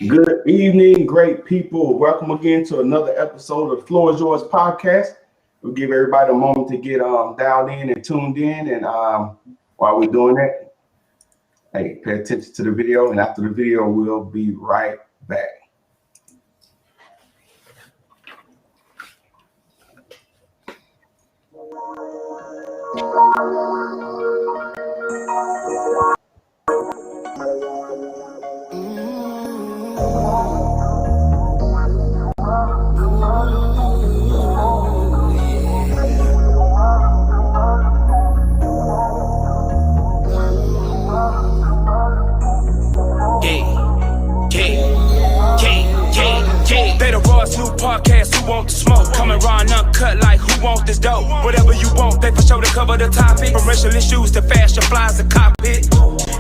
Good evening, great people. Welcome again to another episode of Floor is Yours podcast. We'll give everybody a moment to get dialed in and tuned in. And while we're doing that, hey, pay attention to the video. And after the video, we'll be right back. New podcast, who want the smoke? Coming raw and uncut like who want this dope? Whatever you want, they for sure to cover the topic. From racial issues to fashion flies to cockpit.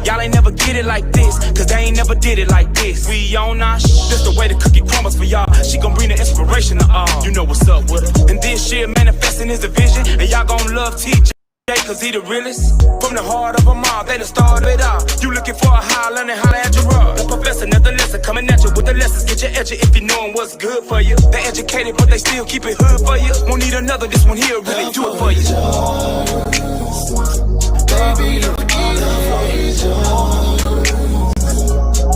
Y'all ain't never get it like this, cause they ain't never did it like this. We on our this the way the cookie crumbles for y'all. She gon' bring the inspiration to all. You know what's up with her. And this shit manifesting is the vision. And y'all gon' love TJ. Cause he the realest. From the heart of them all, they done started it off. You looking for a holler and holler at your rug. The professor, another lesson coming at you with the lessons. Get your edge if you knowin' what's good for you. They educated, but they still keep it hood for you. Won't need another, this one here really do it for you. Baby, you need it.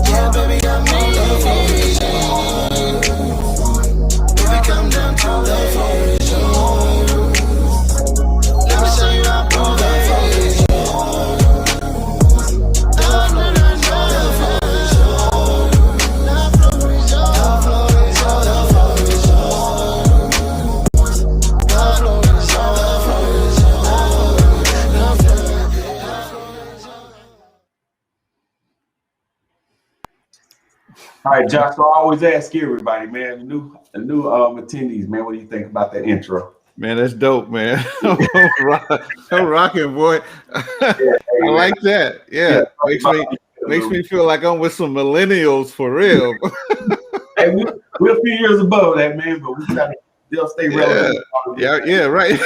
Yeah, baby, I'm love for you. If it come down to love for you. All right, Josh. So I always ask everybody, man, the new attendees, man, what do you think about that intro? Man, that's dope, man. I'm rocking, boy. I like that. Yeah, makes me feel like I'm with some millennials for real. Hey, we're a few years above that, man, but we try to still stay relevant. Yeah, right.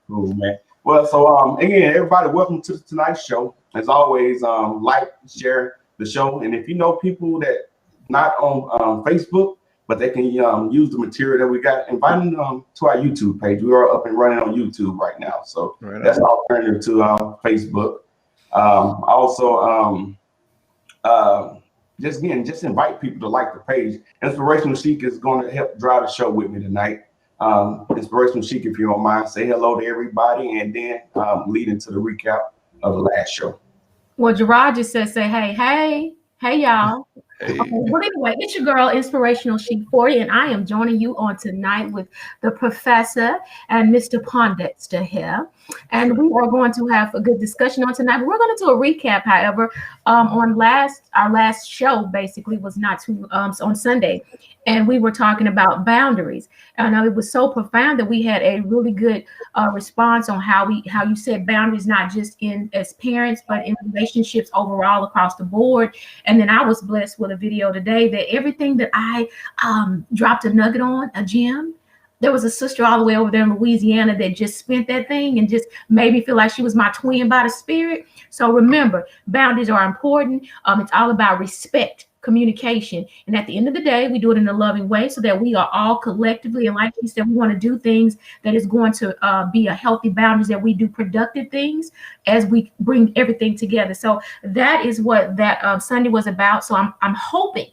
Cool, man. Well, so again, everybody, welcome to tonight's show. As always, like, share the show, and if you know people that not on Facebook, but they can use the material that we got, invite them to our YouTube page. We are up and running on YouTube right now, so that's an alternative to Facebook. Also, just invite people to like the page. Inspirational Chic is going to help drive the show with me tonight. Inspirational Chic, if you don't mind, say hello to everybody, and then lead into the recap of the last show. Well, Gerard just said, say, hey, y'all. Hey. Okay, well, anyway, it's your girl, Inspirational Chic 40, and I am joining you on tonight with the professor and Mr. Pondexter here. And we are going to have a good discussion on tonight. But we're going to do a recap, however, on our last show basically was on Sunday, and we were talking about boundaries. And it was so profound that we had a really good response on how you set boundaries, not just as parents, but in relationships overall across the board. And then I was blessed with a video today that everything that I dropped a nugget on, a gem. There was a sister all the way over there in Louisiana that just spent that thing and just made me feel like she was my twin by the spirit. So remember, boundaries are important. It's all about respect, communication. And at the end of the day, we do it in a loving way so that we are all collectively, and like you said, we want to do things that is going to be a healthy boundaries, that we do productive things as we bring everything together. So that is what that Sunday was about. So I'm hoping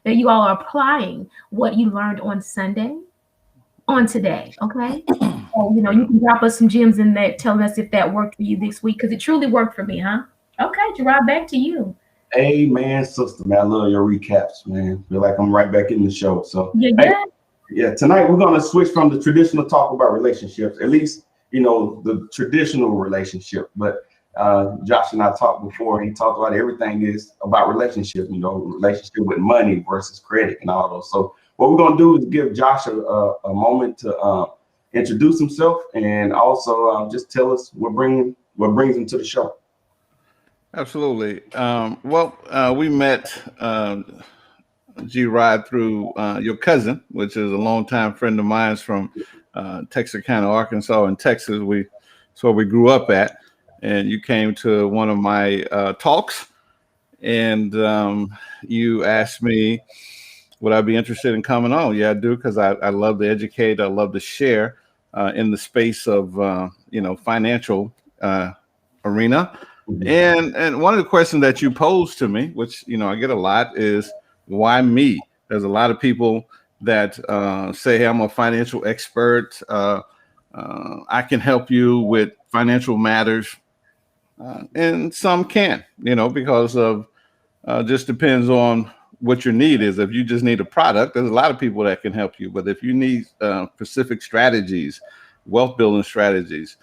that you all are applying what you learned on Sunday on today, okay? So, you can drop us some gems in there telling us if that worked for you this week, because it truly worked for me, huh? Okay, Gerard, back to you. Amen, sister, man. I love your recaps, man. Feel like I'm right back in the show. So tonight we're gonna switch from the traditional talk about relationships, at least the traditional relationship. But Josh and I talked before. He talked about everything is about relationships. Relationship with money versus credit and all those. So what we're gonna do is give Josh a moment to introduce himself and also just tell us what brings him to the show. Absolutely. We met G-Rod through your cousin, which is a longtime friend of mine from Texarkana, Arkansas, in Texas. That's where we grew up at. And you came to one of my talks, and you asked me, would I be interested in coming on? Yeah, I do, because I love to educate. I love to share in the space of financial arena. And one of the questions that you posed to me, which I get a lot, is why me? There's a lot of people that say, hey, I'm a financial expert. I can help you with financial matters, and some can, because of just depends on what your need is. If you just need a product, there's a lot of people that can help you. But if you need specific strategies, wealth building strategies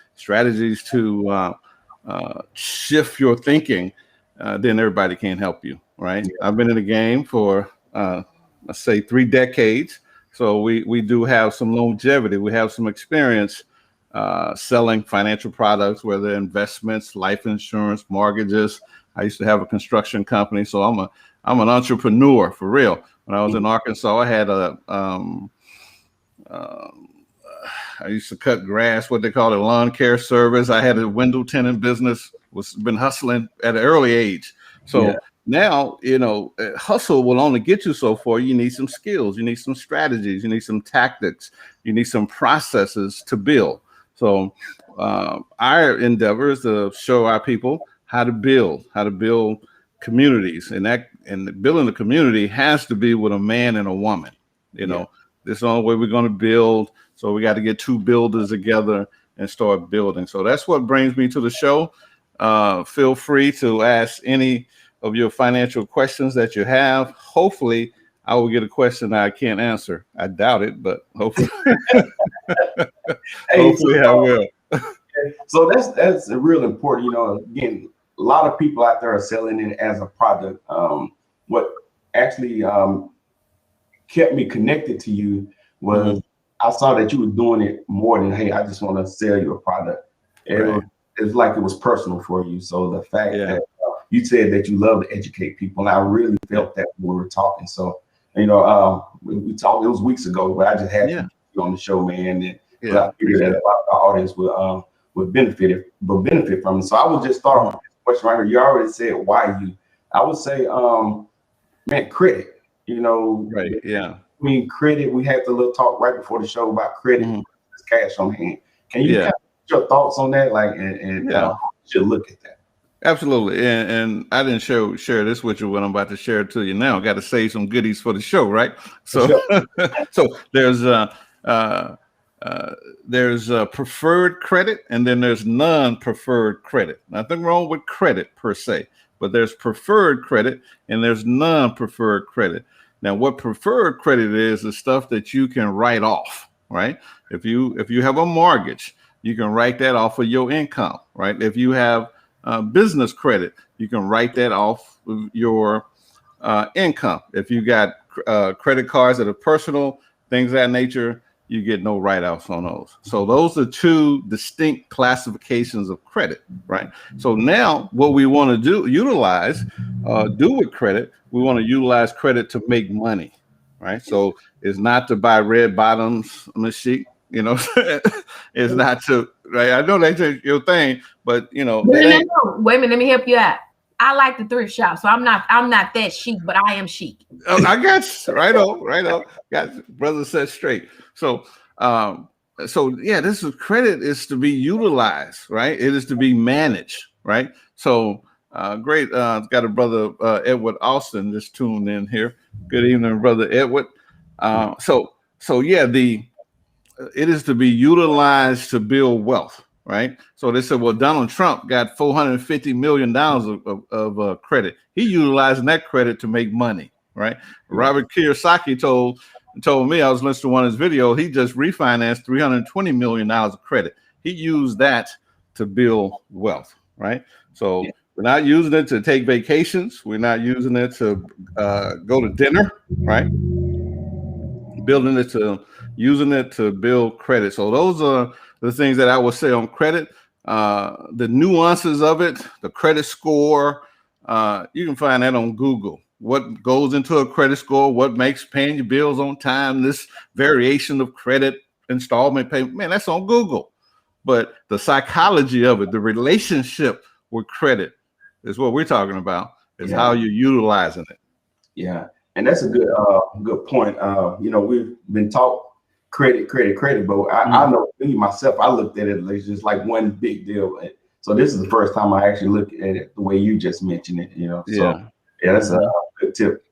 to shift your thinking, then everybody can help you, right? Yeah. I've been in the game for let's say 3 decades, so we do have some longevity. We have some experience selling financial products, whether investments, life insurance, mortgages. I used to have a construction company, so I'm an entrepreneur for real. When I was in Arkansas, I had I used to cut grass, what they call a lawn care service. I had a window tinting business, been hustling at an early age. So now, hustle will only get you so far. You need some skills, you need some strategies, you need some tactics, you need some processes to build. So our endeavor is to show our people how to build communities, and building the community has to be with a man and a woman. This is the only way we're going to build. So we got to get 2 builders together and start building. So that's what brings me to the show. Feel free to ask any of your financial questions that you have. Hopefully I will get a question that I can't answer. I doubt it, but hopefully, hopefully I will. So that's real important. Again, a lot of people out there are selling it as a product. What actually kept me connected to you was I saw that you were doing it more than, hey, I just want to sell you a product. It's like it was personal for you. So the fact that you said that you love to educate people, and I really felt that when we were talking. So, we talked, it was weeks ago, but I just had you on the show, man. And I figured that our audience would benefit from it. So I would just start off with this question right here. You already said why you. I would say, man, credit. I mean, credit. We had the little talk right before the show about credit, cash on hand. Can you kind of put your thoughts on that, and should look at that? Absolutely, and I didn't share this with you. What I'm about to share to you now, got to save some goodies for the show, right? So, so there's preferred credit, and then there's non-preferred credit. Nothing wrong with credit per se, but there's preferred credit and there's non-preferred credit. Now, what preferred credit is stuff that you can write off, right? If you have a mortgage, you can write that off of your income, right? If you have business credit, you can write that off of your income. If you got credit cards that are personal, things of that nature, you get no write-offs on those. So those are 2 distinct classifications of credit, right? So now what we want to do with credit, we want to utilize credit to make money, right? So it's not to buy red bottoms, Sheik, it's not to, right? I know that's your thing, but wait a minute, let me help you out. I like the thrift shop, so I'm not that chic, but I am chic. Oh, I got you. Right on. Got you. Brother said straight. So, this credit is to be utilized, right? It is to be managed, right? So, great. Got a brother Edward Austin just tuned in here. Good evening, brother Edward. It is to be utilized to build wealth. Right. So they said, well, Donald Trump got $450 million of credit. He utilizing that credit to make money. Right. Robert Kiyosaki told me, I was listening to one of his videos, he just refinanced $320 million of credit. He used that to build wealth. Right. So we're not using it to take vacations. We're not using it to go to dinner. Right. Using it to build credit. So those are the things that I would say on credit, the nuances of it, the credit score. You can find that on Google. What goes into a credit score? What makes paying your bills on time? This variation of credit installment payment, man, that's on Google. But the psychology of it, the relationship with credit, is what we're talking about. It's how you're utilizing it. Yeah, and that's a good point. We've been taught credit, but I know me myself, I looked at it as just like one big deal. So this is the first time I actually looked at it the way you just mentioned it. So that's a good tip.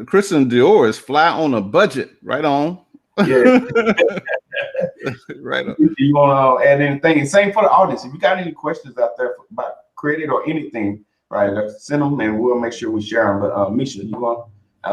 Christian Dior is fly on a budget. Right on. Yeah. Right on. You want to add anything? And same for the audience. If you got any questions out there about credit or anything, right, send them and we'll make sure we share them. But Misha, you want? I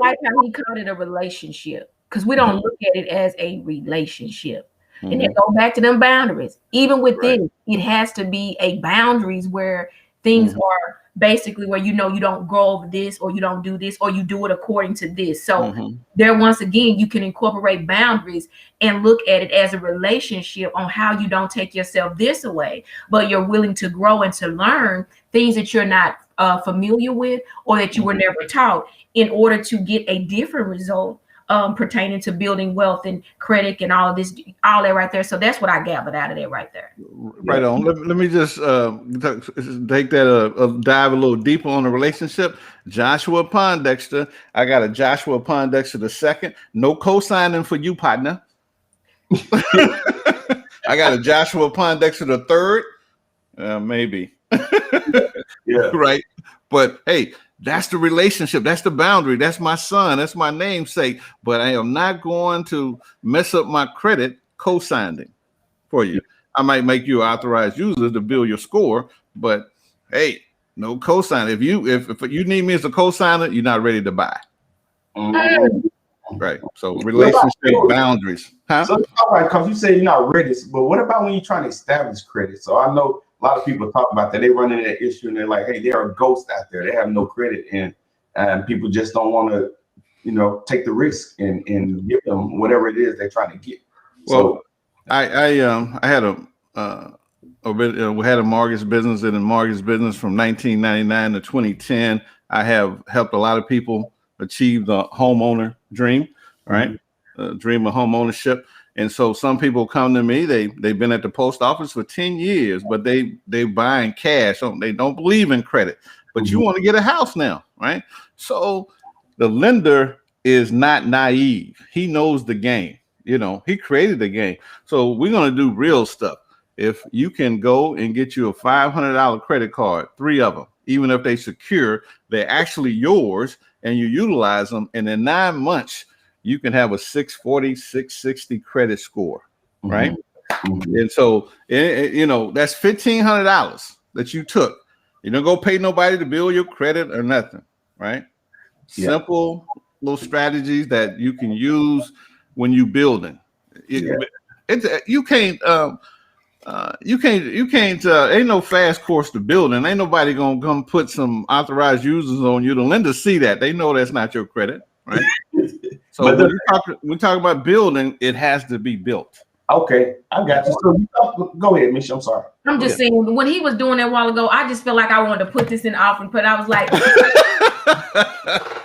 like how he called it a relationship, because we don't look at it as a relationship. And then go back to them boundaries. Even with this, it has to be a boundaries where things are basically where you don't go over this, or you don't do this, or you do it according to this. So there, once again, you can incorporate boundaries and look at it as a relationship on how you don't take yourself this away, but you're willing to grow and to learn things that you're not familiar with, or that you were never taught, in order to get a different result pertaining to building wealth and credit and all of this, all that right there. So that's what I gathered out of there right there. Right on. Let me just take that dive a little deeper on the relationship. Joshua Pondexter. I got a Joshua Pondexter the second. No co-signing for you, partner. I got a Joshua Pondexter the third. Maybe. Right. But hey, that's the relationship. That's the boundary. That's my son. That's my namesake. But I am not going to mess up my credit co-signing for you. I might make you an authorized user to build your score, but hey, no co-sign. If you need me as a co-signer, you're not ready to buy. Right. So relationship boundaries. Huh? So all right, because you say you're not ready, but what about when you're trying to establish credit? So I know a lot of people talk about that. They run into that issue and they're like, hey, there are ghosts out there. They have no credit, and people just don't want to, take the risk and give them whatever it is they're trying to get. Well, I had we had a mortgage business, and in mortgage business from 1999 to 2010, I have helped a lot of people achieve the homeowner dream, right? Dream of home ownership. And so some people come to me, they've been at the post office for 10 years, but they buying cash. They don't believe in credit, but you want to get a house now, right? So the lender is not naive. He knows the game. He created the game. So we're going to do real stuff. If you can go and get you a $500 credit card, 3 of them, even if they secure, they're actually yours, and you utilize them, and in 9 months, you can have a 640, 660 credit score, right? And so, that's $1,500 that you took. You don't go pay nobody to build your credit or nothing, right? Simple little strategies that you can use when you building. You can't. Ain't no fast course to building. Ain't nobody gonna come put some authorized users on you. The lenders see that. They know that's not your credit, right? So when we talk about building, it has to be built. Okay, I got you. So go ahead, Misha. I'm sorry. I'm just saying, when he was doing that a while ago, I just felt like I wanted to put this in offering, but I was like,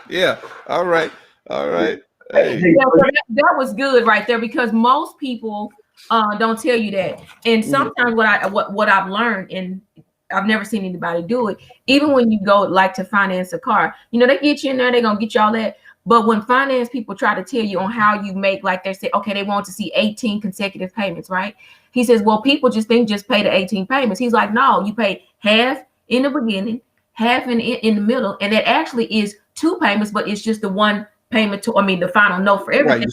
yeah, all right. Hey. Yeah, so that was good right there, because most people don't tell you that. And sometimes what I've learned, and I've never seen anybody do it, even when you go like to finance a car, they get you in there, they're gonna get you all that. But when finance people try to tell you on how you make, like they say, okay, they want to see 18 consecutive payments, right? He says, well, people just pay the 18 payments. He's like, no, you pay half in the beginning, half in the middle, and that actually is 2 payments, but it's just the one payment the final note for everything.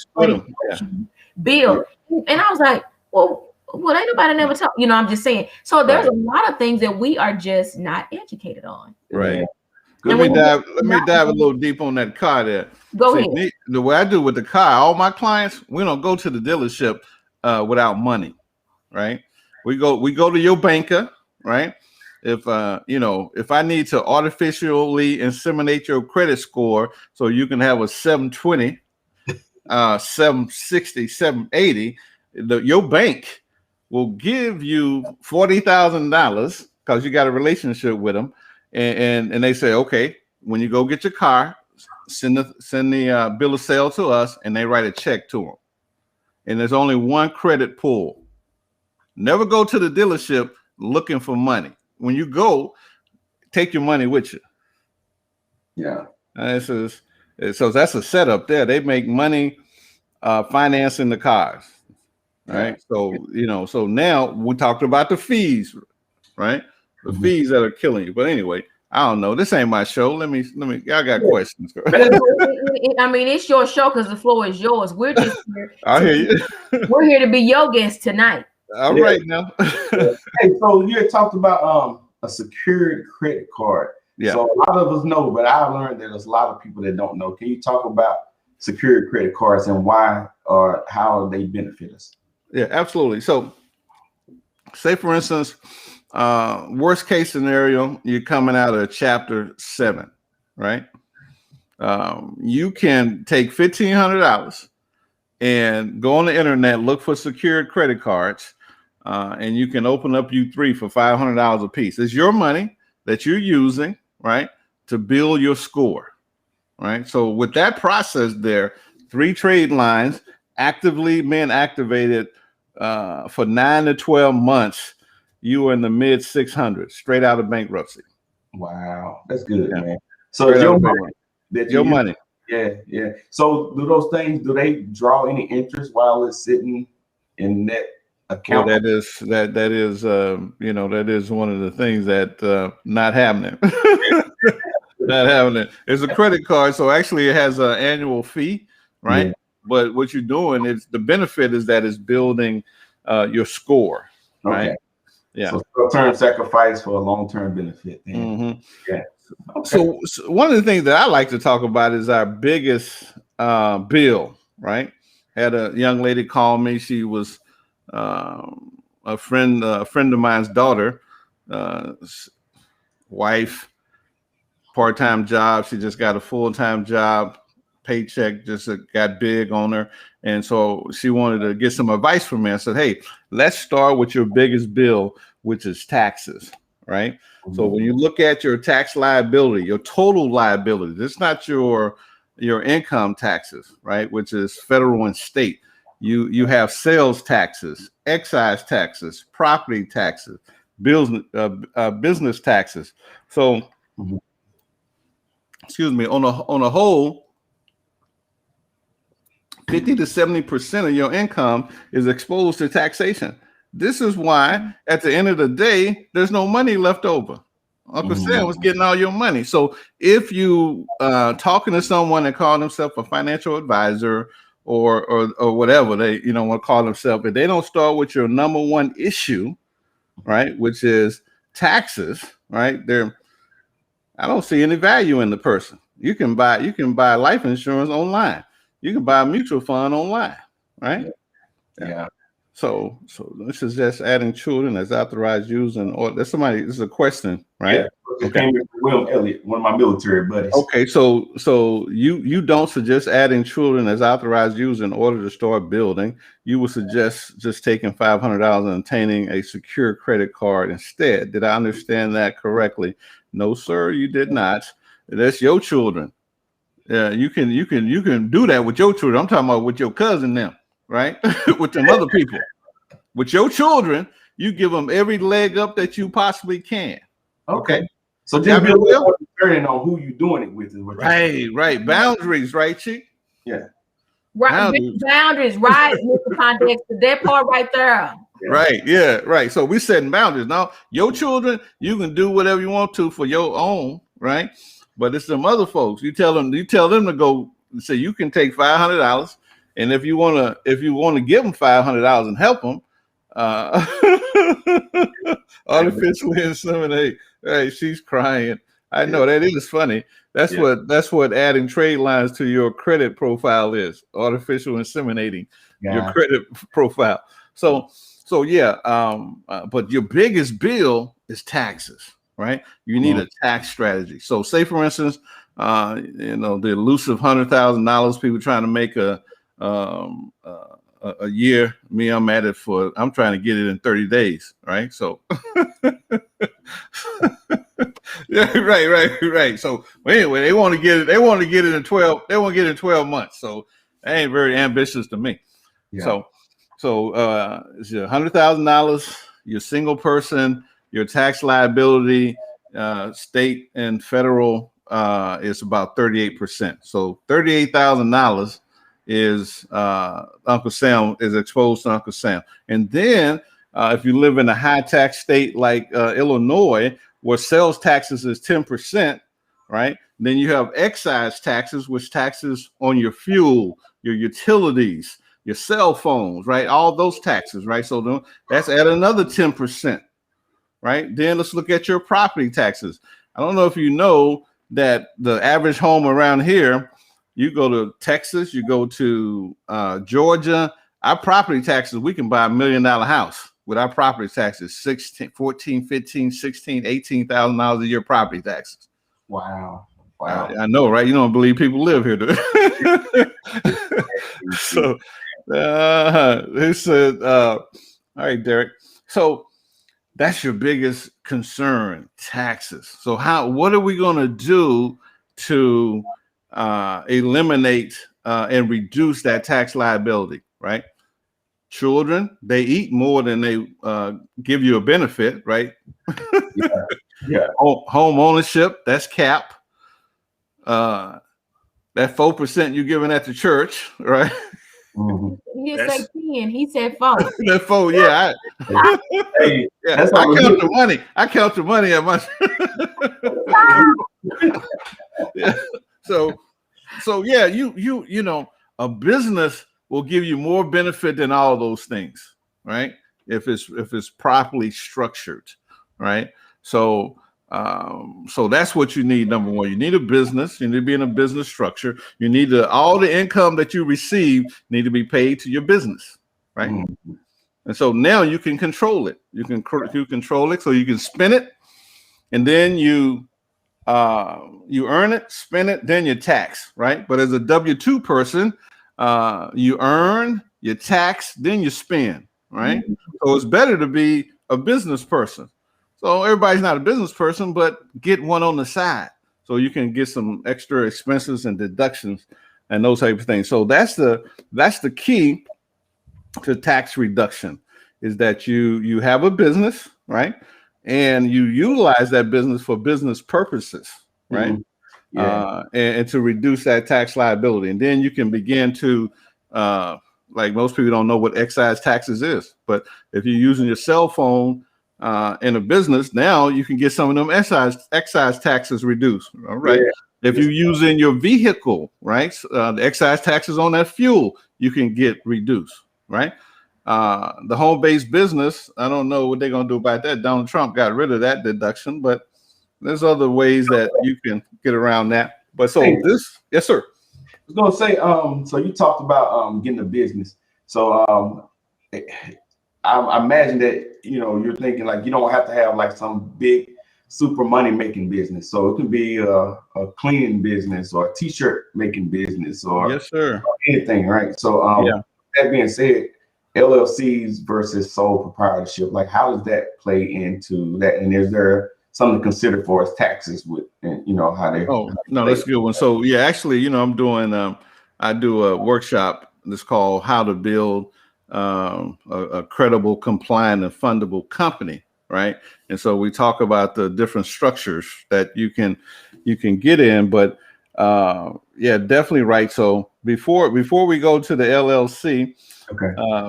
Bill. And I was like, well, ain't nobody never talk. I'm just saying. So there's a lot of things that we are just not educated on. Right. Let me dive a little deep on that car there. Go ahead. The way I do with the car, all my clients, we don't go to the dealership without money, right? We go to your banker, right? If I need to artificially inseminate your credit score so you can have a 720, 760, 780, your bank will give you $40,000 because you got a relationship with them. And they say, okay, when you go get your car, send the bill of sale to us, and they write a check to them. And there's only one credit pull. Never go to the dealership looking for money. When you go, take your money with you. Yeah. So that's a setup there. They make money financing the cars, right? Yeah. So so now we talked about the fees, right? The fees that are killing you. But anyway, I don't know. This ain't my show. Let me. Y'all got questions. I mean, it's your show because the floor is yours. We're just here. I hear you. We're here to be your guest tonight. All right now. Hey, so you had talked about a secured credit card. Yeah. So a lot of us know, but I learned that there's a lot of people that don't know. Can you talk about secured credit cards and why or how they benefit us? Yeah, absolutely. So say for instance, worst case scenario, you're coming out of Chapter 7, right? You can take $1,500 and go on the internet, look for secured credit cards, and you can open up you 3 for $500 a piece. It's your money that you're using, right, to build your score, right? So with that process there, 3 trade lines actively being activated for 9 to 12 months, you are in the mid 600s, straight out of bankruptcy. Wow, that's good, man. So it's your money. Yeah. So do those things, do they draw any interest while it's sitting in that account? Well, that is that is one of the things that not happening. Not happening. It's a credit card, so actually it has an annual fee, right? Yeah. But what you're doing is the benefit is that it's building your score, right? Okay. Yeah. So short-term sacrifice for a long-term benefit. Yeah. Okay. So one of the things that I like to talk about is our biggest bill, right? Had a young lady call me. She was a friend of mine's daughter, wife, part-time job. She just got a full-time job. Paycheck just got big on her. And so she wanted to get some advice from me. I said, hey, let's start with your biggest bill, which is taxes, right? Mm-hmm. So when you look at your tax liability, your total liability, it's not your income taxes, right? Which is federal and state. You have sales taxes, excise taxes, property taxes, business taxes. So, excuse me, on a whole, 50 to 70% of your income is exposed to taxation. This is why at the end of the day, there's no money left over. Uncle Sam was getting all your money. So if you talking to someone that call themselves a financial advisor or whatever they want to call themselves, if they don't start with your number one issue, right, which is taxes, right? I don't see any value in the person. You can buy life insurance online. You can buy a mutual fund online, right? Yeah. So this is just adding children as authorized using, or there's somebody, this is a question, right? Yeah. Okay. Will Elliott, one of my military buddies. Okay, so you don't suggest adding children as authorized users in order to start building. You would suggest just taking $500 and obtaining a secure credit card instead. Did I understand that correctly? No, sir, you did not. That's your children. Yeah, you can do that with your children. I'm talking about with your cousin now, right? With them other people. With your children, you give them every leg up that you possibly can. Okay. So just be a little concerned on who you're doing it with. Right. Boundaries, right, Chick? Yeah. Right. Boundaries, right, Mr. Pondexter. That part right there. Yeah. Right. Yeah. Right. So we're setting boundaries. Now, your children, you can do whatever you want to for your own, right? But it's some other folks. You tell them to go. Say you can take $500, and if you want to give them $500 and help them, artificially inseminate. Hey, she's crying. I know that is funny. That's what adding trade lines to your credit profile is. Artificial inseminating your credit profile. So yeah. But your biggest bill is taxes. Right, you need a tax strategy. So, say for instance, the elusive $100,000 people trying to make a year. Me, I'm at it I'm trying to get it in 30 days. Right, so yeah, right. So anyway, they want to get it. They want to get it in 12. They want to get it in 12 months. So that ain't very ambitious to me. Yeah. So it's $100,000. You're a single person. Your tax liability State and federal is about 38%. So $38,000 is Uncle Sam is exposed to Uncle Sam. And then if you live in a high tax state like Illinois, where sales taxes is 10%, right? Then you have excise taxes, which taxes on your fuel, your utilities, your cell phones, right? All those taxes, right? So that's at another 10%, right? Then let's look at your property taxes. I don't know if you know that the average home around here, you go to Texas, you go to Georgia, our property taxes, we can buy $1 million house with our property taxes, 16, 14, 15, 16, $18,000 a year property taxes. Wow. I know, right? You don't believe people live here, do you? So he said, all right, Derek. So that's your biggest concern, taxes. So what are we going to do to eliminate and reduce that tax liability, right? Children, they eat more than they give you a benefit, right? Yeah. Home ownership, that's cap. That 4% you're giving at the church, right? Mm-hmm. He didn't say 10, he said 4. That 4, yeah. Hey, yeah, I count the money. I count the money at my. Yeah. So yeah, you know, a business will give you more benefit than all those things, right? If it's properly structured, right? So that's what you need. Number one, you need a business. You need to be in a business structure. You need all the income that you receive need to be paid to your business, right? Mm-hmm. And so now you can control it. You control it, so you can spend it, and then you earn it, spend it, then you tax, right? But as a W-2 person, you earn, you tax, then you spend, right? Mm-hmm. So it's better to be a business person. So everybody's not a business person, but get one on the side so you can get some extra expenses and deductions and those type of things. So that's the key to tax reduction, is that you have a business, right? And you utilize that business for business purposes, right? Mm-hmm. Yeah. And to reduce that tax liability. And then you can begin to, like most people don't know what excise taxes is, but if you're using your cell phone in a business, now you can get some of them excise taxes reduced, all right? Yeah. If you're using your vehicle, right, the excise taxes on that fuel, you can get reduced, right? The home-based business, I don't know what they're going to do about that. Donald Trump got rid of that deduction, but there's other ways that you can get around that. But so yes, sir. I was going to say, so you talked about getting a business. So I imagine that, you know, you're thinking like you don't have to have like some big super money making business. So it could be a cleaning business or a t-shirt making business or, yes, sir, or anything, right? So that being said, LLCs versus sole proprietorship, like how does that play into that? And is there something to consider for as taxes with, and you know, how they? Oh, no, that's a good one. So yeah, actually, you know, I'm doing, I do a workshop that's called How to Build a Credible, Compliant, and Fundable Company, right? And so we talk about the different structures that you can get in, but yeah, definitely right. So before we go to the LLC,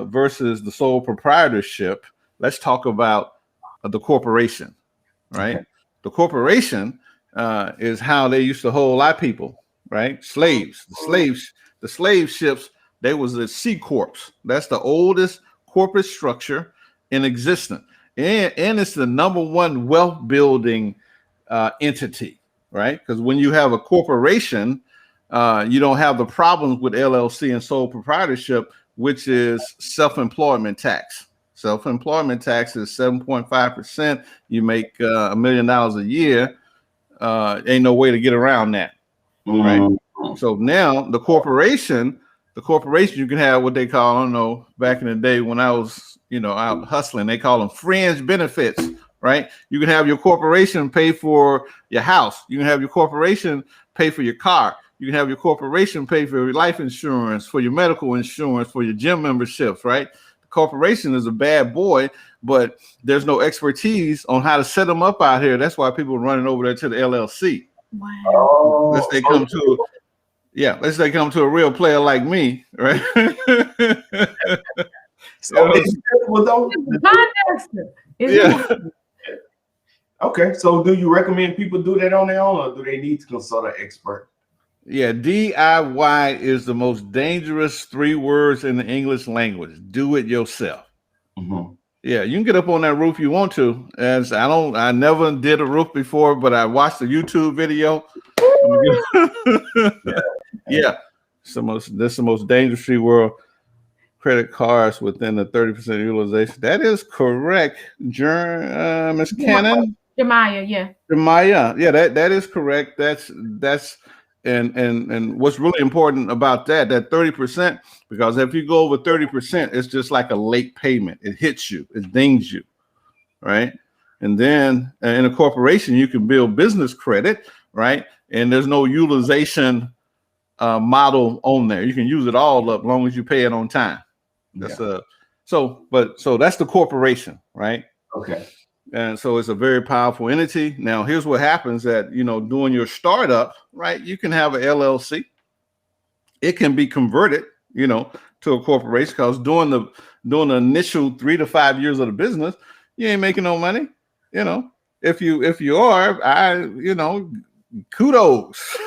versus the sole proprietorship, let's talk about the corporation, right? Okay. The corporation is how they used to hold our people, right? Slaves, the slave ships, they was the C Corps. That's the oldest corporate structure in existence. And it's the number one wealth building entity, right? Because when you have a corporation, you don't have the problems with LLC and sole proprietorship, which is self-employment tax. Self-employment tax is 7.5%. You make $1 million a year. Ain't no way to get around that, right? So now the corporation, you can have what they call, I don't know, back in the day when I was, you know, out hustling, they call them fringe benefits, right? You can have your corporation pay for your house. You can have your corporation pay for your car. You can have your corporation pay for your life insurance, for your medical insurance, for your gym memberships, right? corporation is a bad boy, but there's no expertise on how to set them up out here. That's why people are running over there to the LLC. Wow. Oh, Let's say come to a real player like me, right? So yeah. Okay, so do you recommend people do that on their own, or do they need to consult an expert? Yeah, DIY is the most dangerous 3 words in the English language. Do it yourself. Mm-hmm. Yeah, you can get up on that roof you want to. As I never did a roof before, but I watched a YouTube video. Yeah, that's the most dangerous free world. Credit cards within the 30% utilization. That is correct, Ms. Cannon. Jemiah, yeah. Jemiah, yeah, that is correct. That's and what's really important about that 30%, because if you go over 30%, it's just like a late payment. It hits you, it dings you, right? And then in a corporation, you can build business credit, right? And there's no utilization model on there. You can use it all up as long as you pay it on time. That's so that's the corporation, right? Okay. And so it's a very powerful entity. Now, here's what happens that, doing your startup, right? You can have an LLC. It can be converted, to a corporation, because during the initial 3 to 5 years of the business, you ain't making no money. If you are, kudos.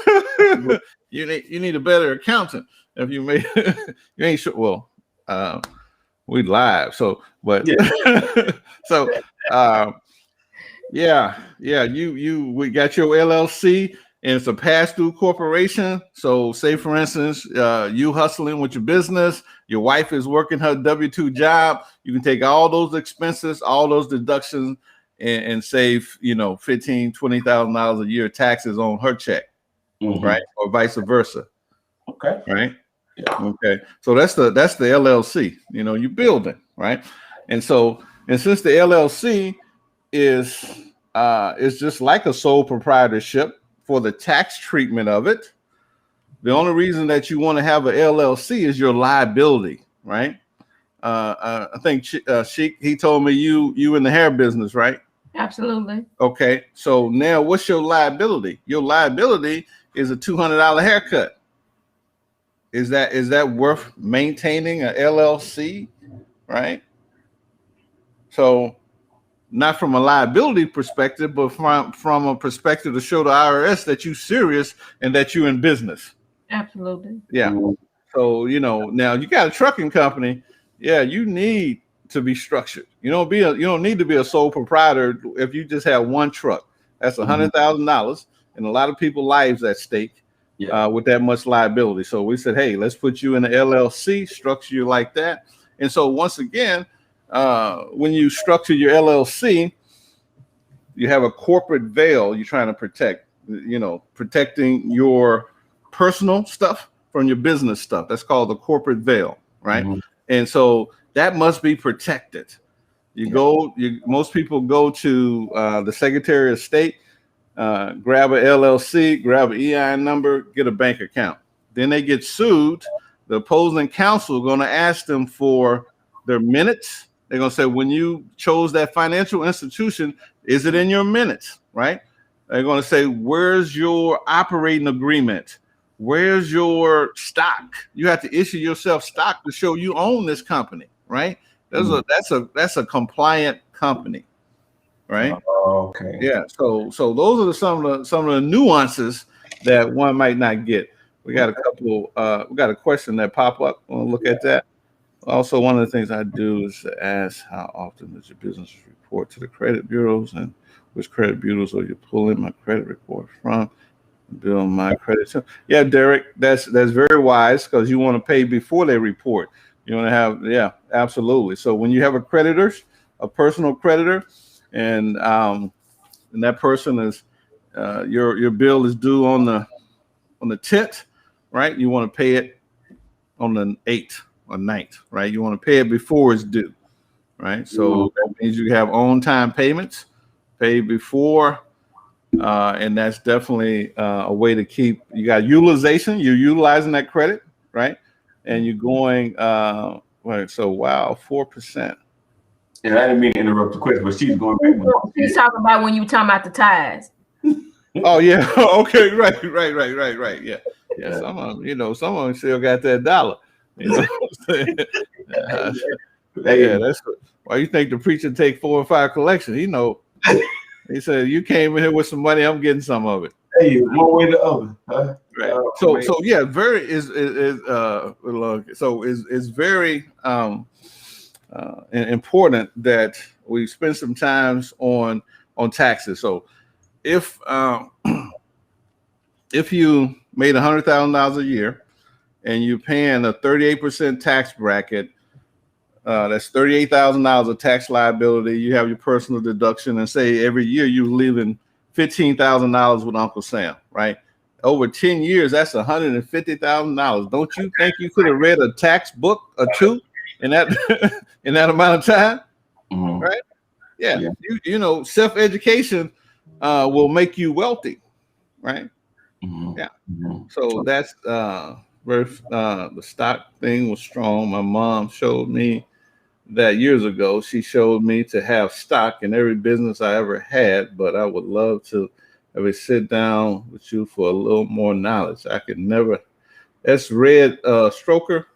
You need a better accountant. If you make, you ain't sure. Well, we live, so but yeah. So we got your LLC, and it's a pass-through corporation. So say for instance, you hustling with your business, your wife is working her W-2 job, you can take all those expenses, all those deductions, and save $15,000-$20,000 a year taxes on her check. Mm-hmm. Right, or vice versa. Okay. Right. Yeah. Okay. So that's the LLC. You building, right? And since the LLC is just like a sole proprietorship for the tax treatment of it, the only reason that you want to have an LLC is your liability, right? I think Sheik, he told me you in the hair business, right? Absolutely. Okay. So now, what's your liability? Your liability is a $200 haircut. Is that worth maintaining an LLC, right? So not from a liability perspective, but from a perspective to show the IRS that you're serious and that you're in business. Absolutely. Yeah. So, now you got a trucking company. Yeah, you need to be structured. You don't need to be a sole proprietor if you just have one truck. That's $100,000, and a lot of people's lives at stake with that much liability. So we said, hey, let's put you in an LLC, structure you like that. And so once again, when you structure your LLC, you have a corporate veil you're trying to protect, protecting your personal stuff from your business stuff. That's called the corporate veil, right? Mm-hmm. And so that must be protected. Most people go to the Secretary of State, grab a LLC, grab an EIN number, get a bank account. Then they get sued. The opposing counsel are going to ask them for their minutes. They're going to say, when you chose that financial institution, is it in your minutes, right? They're going to say, where's your operating agreement? Where's your stock? You have to issue yourself stock to show you own this company, right? That's a compliant company, right? Okay. Yeah. So those are some of the nuances that one might not get. We got a couple. We got a question that pop up. We'll look at that. Also, one of the things I do is to ask, how often does your business report to the credit bureaus, and which credit bureaus are you pulling my credit report from? Build my credit. Yeah, Derek, that's very wise, because you want to pay before they report. You want to have, absolutely. So when you have a personal creditor, and that person is your bill is due on the 10th, right? You want to pay it on the 8th or 9th, right? You want to pay it before it's due, right? So that means you have on-time payments, pay before, and that's definitely a way to you got utilization. You're utilizing that credit, right? And you're going Right. So wow, 4%. Yeah, I didn't mean to interrupt the question, but she's going back. She's talking about when you were talking about the ties. Oh yeah. Okay. Right. Yeah. Yeah. Some of them, some of them still got that dollar. You know what I'm saying? Yeah. That's why you think the preacher take 4 or 5 collections. He said, "You came in here with some money. I'm getting some of it." Hey, one way or the other. Huh? Right. So yeah, very is very important that we spend some time on taxes. So if you made $100,000 a year and you're paying a 38% tax bracket, that's $38,000 of tax liability. You have your personal deduction, and say every year you're leaving $15,000 with Uncle Sam, right? Over 10 years, that's $150,000. Don't you think you could have read a tax book or two in that in that amount of time? Mm-hmm. Right? Yeah. Self-education will make you wealthy, right? Mm-hmm. Yeah. Mm-hmm. So that's the stock thing was strong. My mom showed me that years ago. She showed me to have stock in every business I ever had, but I would love to ever sit down with you for a little more knowledge. I could never. That's Red Stroker.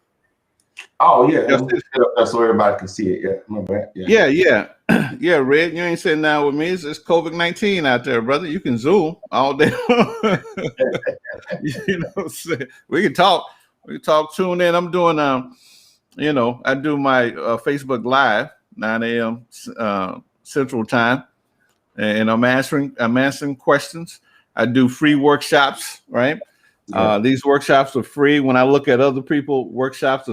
Oh yeah, that's so everybody can see it. Yeah, my bad. Yeah, Red. You ain't sitting down with me. It's COVID-19 out there, brother. You can Zoom all day. We can talk. We can talk. Tune in. I'm doing I do my Facebook Live 9 a.m. Central Time, and I'm answering questions. I do free workshops, right? Yeah. These workshops are free. When I look at other people workshops,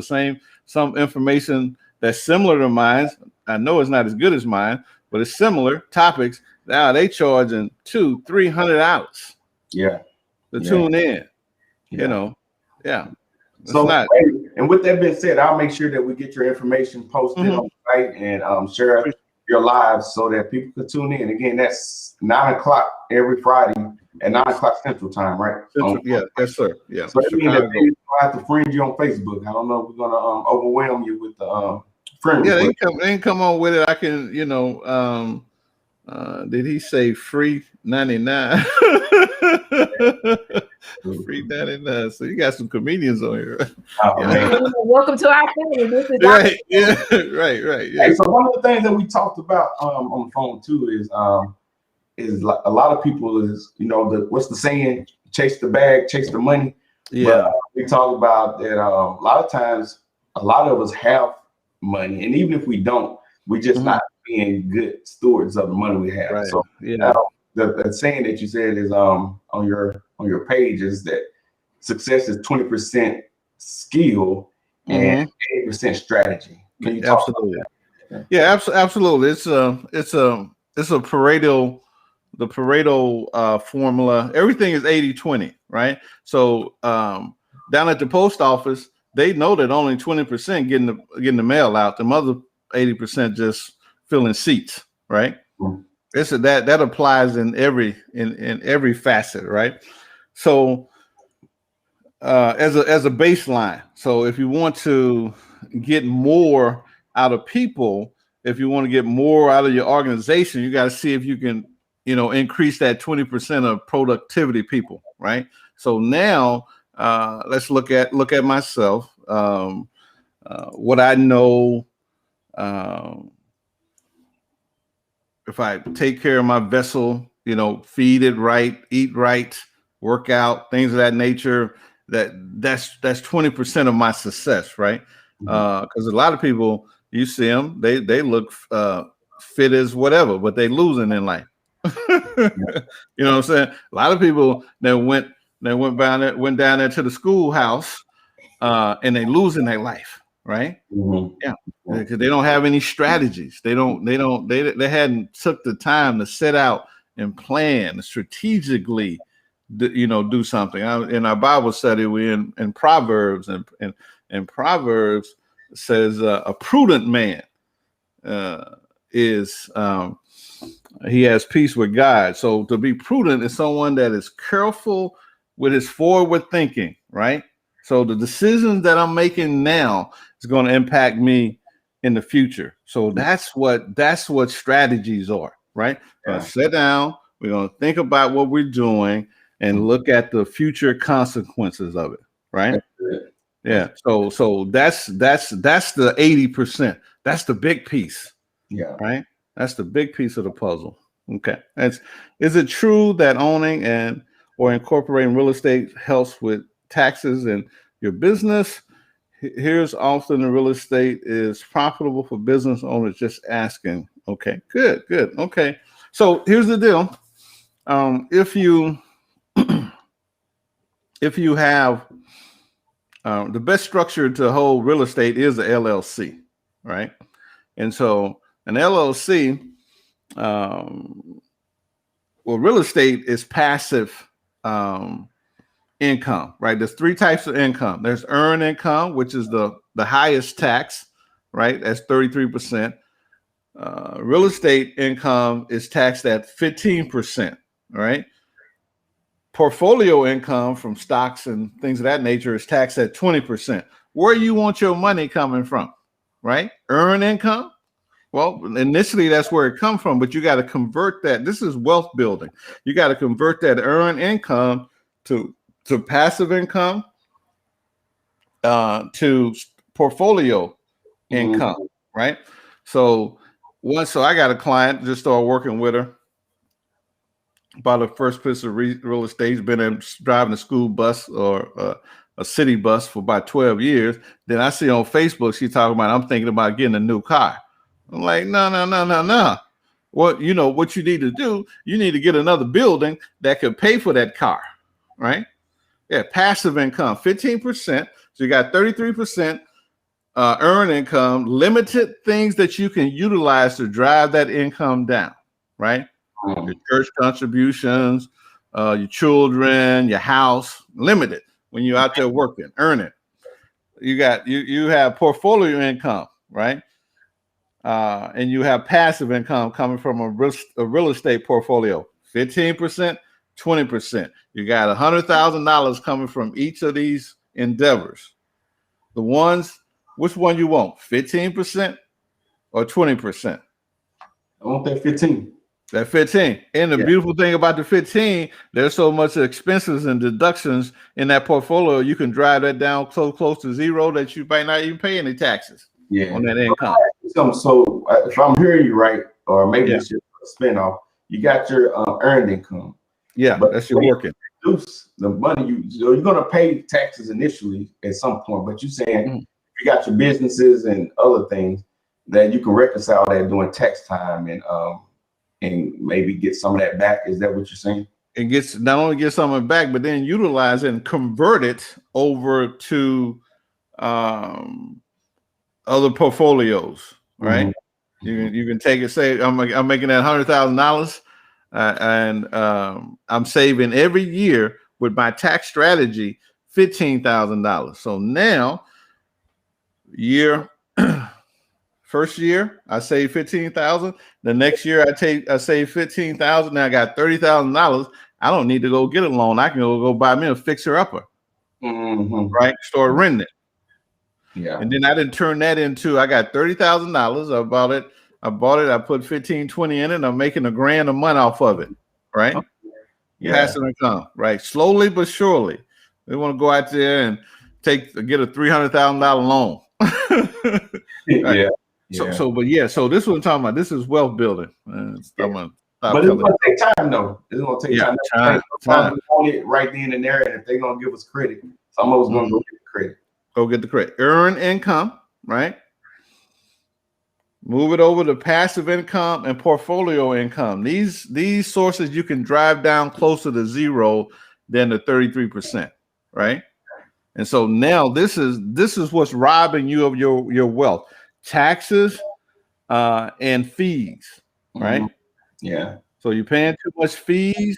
some information that's similar to mine. I know it's not as good as mine, but it's similar topics. Now they charging $200-$300. Yeah, to tune in. Yeah. So, and with that being said, I'll make sure that we get your information posted on the site and share your lives so that people can tune in. Again, that's 9 o'clock every Friday at 9 o'clock Central Time, right? Yes, sir. Yeah. So that means that they have to friend you on Facebook. I don't know if we're gonna overwhelm you with the friend. Yeah, they can come on with it. I can, did he say free 99? Free 99. So you got some comedians on here. Welcome to our family. This is right. Yeah. Hey, so one of the things that we talked about on the phone too is a lot of people is what's the saying? Chase the bag, chase the money. Yeah. But we talk about that a lot of times, a lot of us have money, and even if we don't, we just not being good stewards of the money we have. Right. So the saying that you said is on your page is that success is 20% skill and 80% strategy. Can you talk about that? Yeah, absolutely. It's a Pareto, the Pareto formula. Everything is 80-20, right? So down at the post office, they know that only 20% getting the mail out. The other 80% just filling seats, right? That applies in every facet, right? So as a baseline, so if you want to get more out of people, if you want to get more out of your organization, you got to see if you can increase that 20% of productivity people, right? So now let's look at myself, what I know. If I take care of my vessel, feed it right, eat right, work out, things of that nature, that's 20% of my success, right? Because a lot of people, you see them, they look fit as whatever, but they losing in life. You know what I'm saying? A lot of people that went down there to the schoolhouse and they losing their life, right? Yeah. Because they don't have any strategies. They hadn't took the time to set out and plan strategically, do something. In our Bible study, we're in Proverbs, and Proverbs says a prudent man he has peace with God. So to be prudent is someone that is careful with his forward thinking, right? So the decisions that I'm making now is going to impact me in the future. So that's what strategies are, right? We're going to sit down, we're going to think about what we're doing and look at the future consequences of it, right? Yeah. So that's the 80%. That's the big piece. Yeah. Right. That's the big piece of the puzzle. Okay. Is it true that owning and or incorporating real estate helps with taxes and your business? Here's often the real estate is profitable for business owners. Just asking. Okay. Good. Okay. So here's the deal. If you have the best structure to hold real estate is a LLC, right? And so an LLC, real estate is passive income, right? There's three types of income. There's earned income, which is the highest tax, right? That's 33%. Real estate income is taxed at 15%, right? Portfolio income from stocks and things of that nature is taxed at 20%. Where you want your money coming from, right? Earned income. Well, initially that's where it comes from, but you got to convert that. This is wealth building. You got to convert that earned income to passive income, to portfolio income, right? So I got a client, just started working with her. Bought the first piece of real estate. He's been driving a school bus or a city bus for about 12 years. Then I see on Facebook, she talking about, I'm thinking about getting a new car. I'm like, no. What you need to do, you need to get another building that could pay for that car, right? Yeah, passive income, 15%. So you got 33% earned income, limited things that you can utilize to drive that income down, right? Your church contributions, your children, your house, limited when you're out there working, earning. You have portfolio income, right? And you have passive income coming from a real estate portfolio, 15%, 20%. You got $100,000 coming from each of these endeavors. Which one you want, 15% or 20%? I want that 15. That 15. And the beautiful thing about the 15, there's so much expenses and deductions in that portfolio. You can drive that down so close to zero that you might not even pay any taxes on that income. So if I'm hearing you right, or maybe it's your spinoff, you got your earned income. Yeah, but that's your working. The money you're going to pay taxes initially at some point, but you're saying you got your businesses and other things that you can reconcile that during tax time and maybe get some of that back. Is that what you're saying? It not only get some of it back, but then utilize it and convert it over to other portfolios, right? You can take it. Say I'm making that $100,000, and I'm saving every year with my tax strategy $15,000. So now, first year I save $15,000. The next year I save $15,000. Now I got $30,000. I don't need to go get a loan. I can go buy me a fixer upper, right? Start renting it. Yeah. And then I didn't turn that into, I got $30,000. I bought it. I put 15, 20 in it. And I'm making $1,000 a month off of it. Right. Yeah. Passive income. Right. Slowly but surely. We want to go out there and get a $300,000 loan. Right? Yeah. So this is what I'm talking about. This is wealth building. But it's going to take time though. It's going to take time. On it right then and there. And if they're going to give us credit, some of us going to go get the credit. Go get the credit. Earn income, right? Move it over to passive income and portfolio income. These sources you can drive down closer to zero than the 33%, right? And so now this is what's robbing you of your wealth. Taxes and fees, right? Yeah. So you're paying too much fees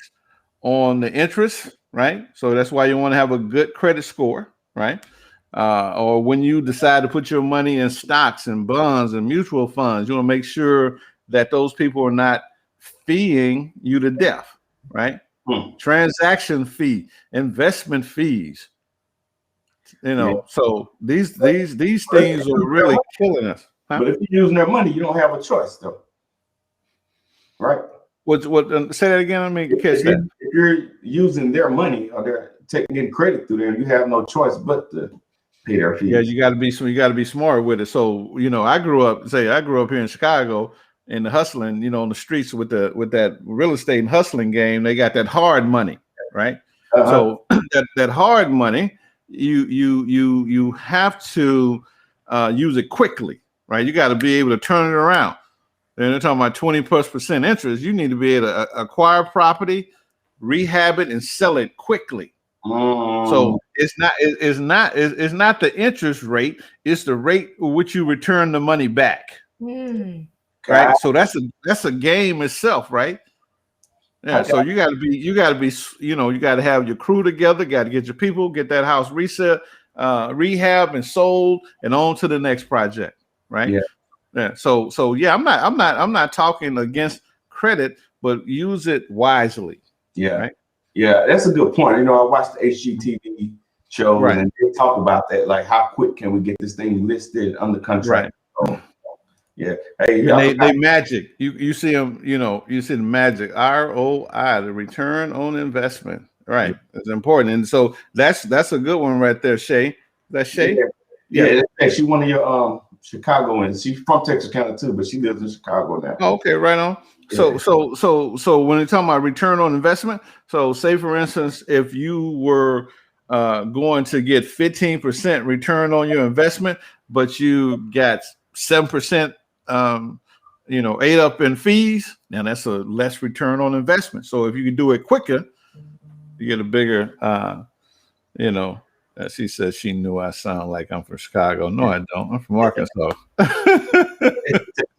on the interest, right? So that's why you want to have a good credit score, right? Or when you decide to put your money in stocks and bonds and mutual funds, you want to make sure that those people are not feeing you to death, right? Transaction fee, investment fees. You know, so these things are really killing us. Huh? But if you're using their money, you don't have a choice, though. Right? What? Say that again. I mean, catch that. If you're using their money or they're getting credit through them, you have no choice but to pay their fees. Yeah, you got to be smart with it. So you know, I grew up here in Chicago in the hustling, you know, on the streets with that real estate and hustling game. They got that hard money, right? So that hard money, you have to use it quickly, right? You got to be able to turn it around. And they're talking about 20+% interest. You need to be able to acquire property, rehab it, and sell it quickly. So it's not the interest rate; it's the rate which you return the money back. Right. So that's a game itself, right? Yeah. So you got to be, you got to have your crew together. Got to get your people, get that house reset, rehab, and sold, and on to the next project, right? Yeah. Yeah. So yeah, I'm not talking against credit, but use it wisely. Yeah. Right? Yeah, that's a good point. You know, I watched the HGTV show, right, and they talk about that, like how quick can we get this thing listed under contract? Right. So, yeah. Hey, they magic. You see them. You see the magic. ROI, the return on investment. Right. It's important, and so that's a good one right there, Shay. That's Shay. Yeah. She's one of your Chicagoans. She's from Texas County too, but she lives in Chicago now. Oh, okay, right on. Yeah. So when you're talking about return on investment, so say for instance, if you were going to get 15% return on your investment, but you got 7%, ate up in fees, now that's a less return on investment. So if you can do it quicker, you get a bigger, she says she knew I sound like I'm from Chicago. No, I don't. I'm from Arkansas.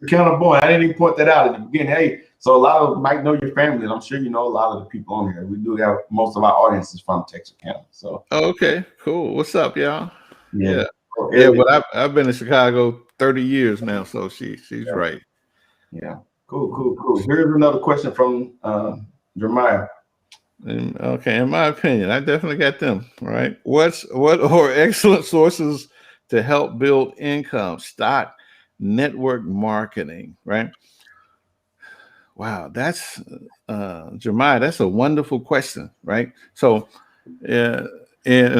Kind of boy, I didn't even point that out at the beginning. Hey, so a lot of might know your family, and I'm sure you know a lot of the people on here. We do have most of our audiences from Texas County. So okay, cool. What's up, y'all? Yeah. But I've been in Chicago 30 years now, so she's right. Yeah. Cool. Here's another question from Jeremiah. Okay, in my opinion, I definitely got them right. What are excellent sources to help build income? Stock, network marketing, right? Wow, that's Jeremiah. That's a wonderful question, right? So, and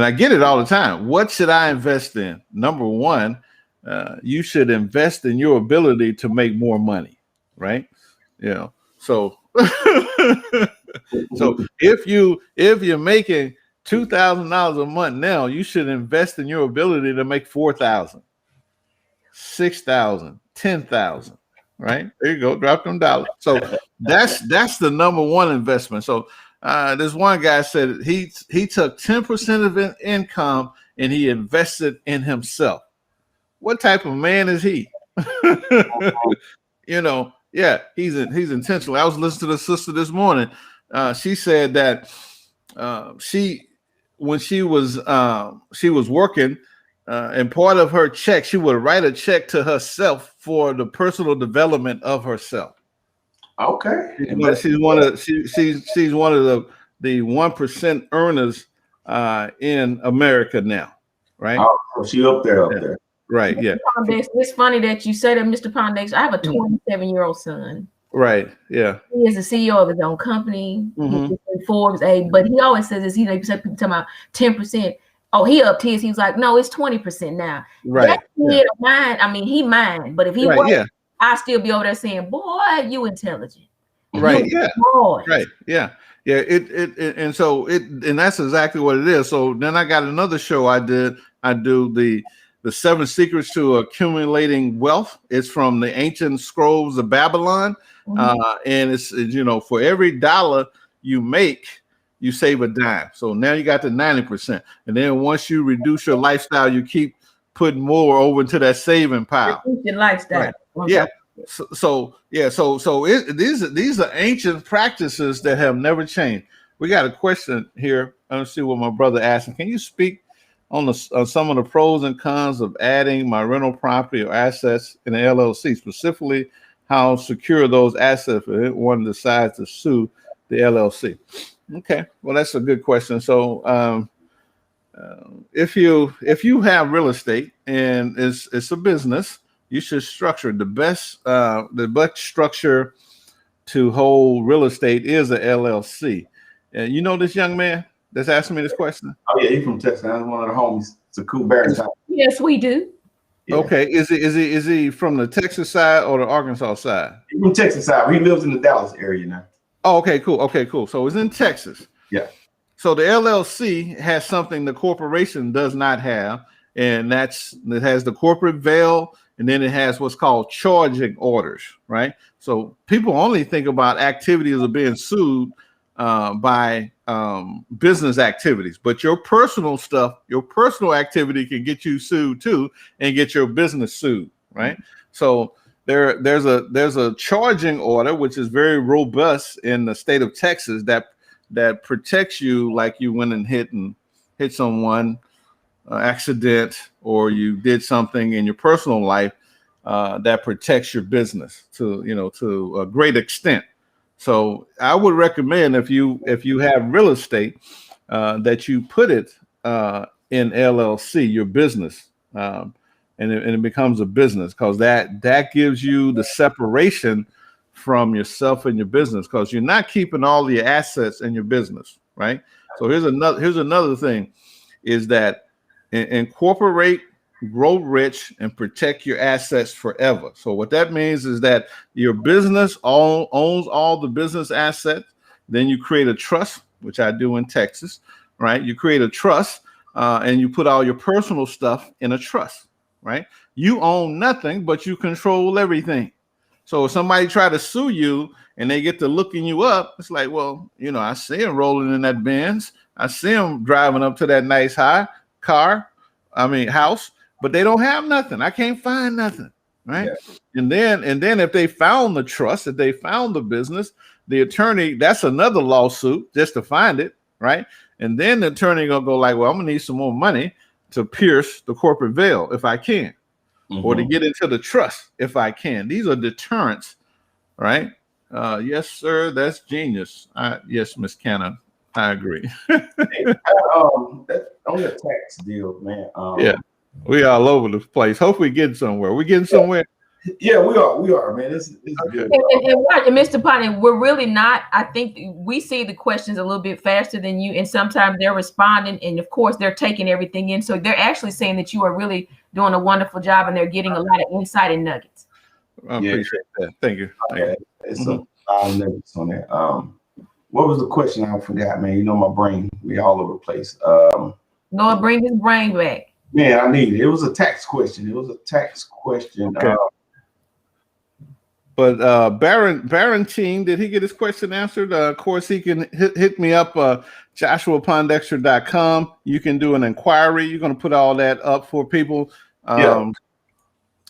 I get it all the time. What should I invest in? Number one, you should invest in your ability to make more money, right? So. So if you're making $2,000 a month now, you should invest in your ability to make $4,000, $6,000, $10,000. Right there you go, drop them dollars. So that's the number one investment. So this one guy said he took 10% of his income and he invested in himself. What type of man is he? Yeah, he's intentional. I was listening to the sister this morning. She said that when she was working, and part of her check, she would write a check to herself for the personal development of herself. Okay, she's one of the 1% earners in America now, right? Oh, she up there. Right. Yeah. It's funny that you say that, Mr. Pondexter. I have a 27-year-old son. Right. Yeah. He is the CEO of his own company. Mm-hmm. He's in Forbes, but he always says this. People talking about 10%. Oh, he upped his. He was like, no, it's 20% now. Right. That kid of mine. I mean, he mine. But if he wasn't, I'd still be over there saying, "Boy, you intelligent." Right. Yeah. Right. Yeah. Yeah. And that's exactly what it is. So then I got another show I do the 7 Secrets to Accumulating Wealth. It's from the ancient scrolls of Babylon. Mm-hmm. And it's for every dollar you make, you save a dime. So now you got the 90%. And then once you reduce your lifestyle, you keep putting more over into that saving pile. Your lifestyle. Right. Okay. Yeah. So these are ancient practices that have never changed. We got a question here. Let's see what my brother asked. Can you speak on some of the pros and cons of adding my rental property or assets in an LLC, specifically how secure those assets if one decides to sue the LLC? Okay, well, that's a good question. So if you have real estate and it's a business, you should structure the best structure to hold real estate is a LLC. And you know this young man that's asking me this question? Oh yeah, he's from Texas. That's one of the homies. It's a cool Barrington. Yes, we do. Yeah. Okay, is he from the Texas side or the Arkansas side? He's from Texas side. He lives in the Dallas area now. Oh, okay, cool. Okay, cool. So it's in Texas. Yeah. So the LLC has something the corporation does not have, and it has the corporate veil, and then it has what's called charging orders, right? So people only think about activities of being sued by business activities, but your personal stuff, your personal activity can get you sued too, and get your business sued, right? So there's a charging order which is very robust in the state of Texas that protects you, like you went and hit someone, accident, or you did something in your personal life that protects your business to a great extent. So I would recommend if you have real estate that you put it in LLC, your business, and it becomes a business, because that gives you the separation from yourself and your business, because you're not keeping all the assets in your business, right? So here's another thing, is that incorporate, grow rich, and protect your assets forever. So what that means is that your business owns all the business assets. Then you create a trust, which I do in Texas, right? You create a trust and you put all your personal stuff in a trust, right? You own nothing, but you control everything. So if somebody try to sue you and they get to looking you up, it's like, well, I see him rolling in that Benz. I see him driving up to that nice house, but they don't have nothing. I can't find nothing, right? Yeah. And then if they found the trust, if they found the business, the attorney, that's another lawsuit just to find it, right? And then the attorney gonna go like, well, I'm gonna need some more money to pierce the corporate veil if I can. Or to get into the trust if I can. These are deterrents, right? Yes, sir. That's genius. Yes, Miss Cannon, I agree. That's on the tax deal, man. Yeah, we are all over the place. Hope we get somewhere. We getting somewhere. Yeah, we are, man. It's good. And Mr. Pondexter, we're really not. I think we see the questions a little bit faster than you, and sometimes they're responding, and of course they're taking everything in. So they're actually saying that you are really doing a wonderful job, and they're getting a lot of insight and nuggets. I appreciate that. Thank you. It's a lot of nuggets on there. What was the question? I forgot, man. My brain be all over the place. Lord, bring his brain back. Man, I need it. It was a tax question. Okay. But Barrington, did he get his question answered? Of course, he can hit me up, joshuapondexter.com. You can do an inquiry. You're going to put all that up for people. And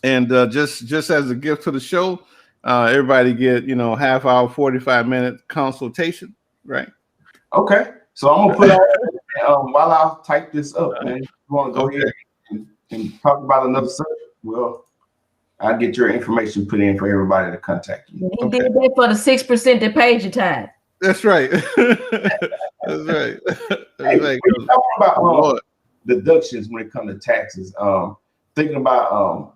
just as a gift to the show, everybody get, half hour, 45-minute consultation, right? Okay. So I'm going to put all while I type this up, man. You want to go ahead and talk about another subject? Well, I'll get your information put in for everybody to contact you. He did that for the 6% that paid your time. That's right. That's right. Hey, when you're talking about deductions when it comes to taxes, thinking about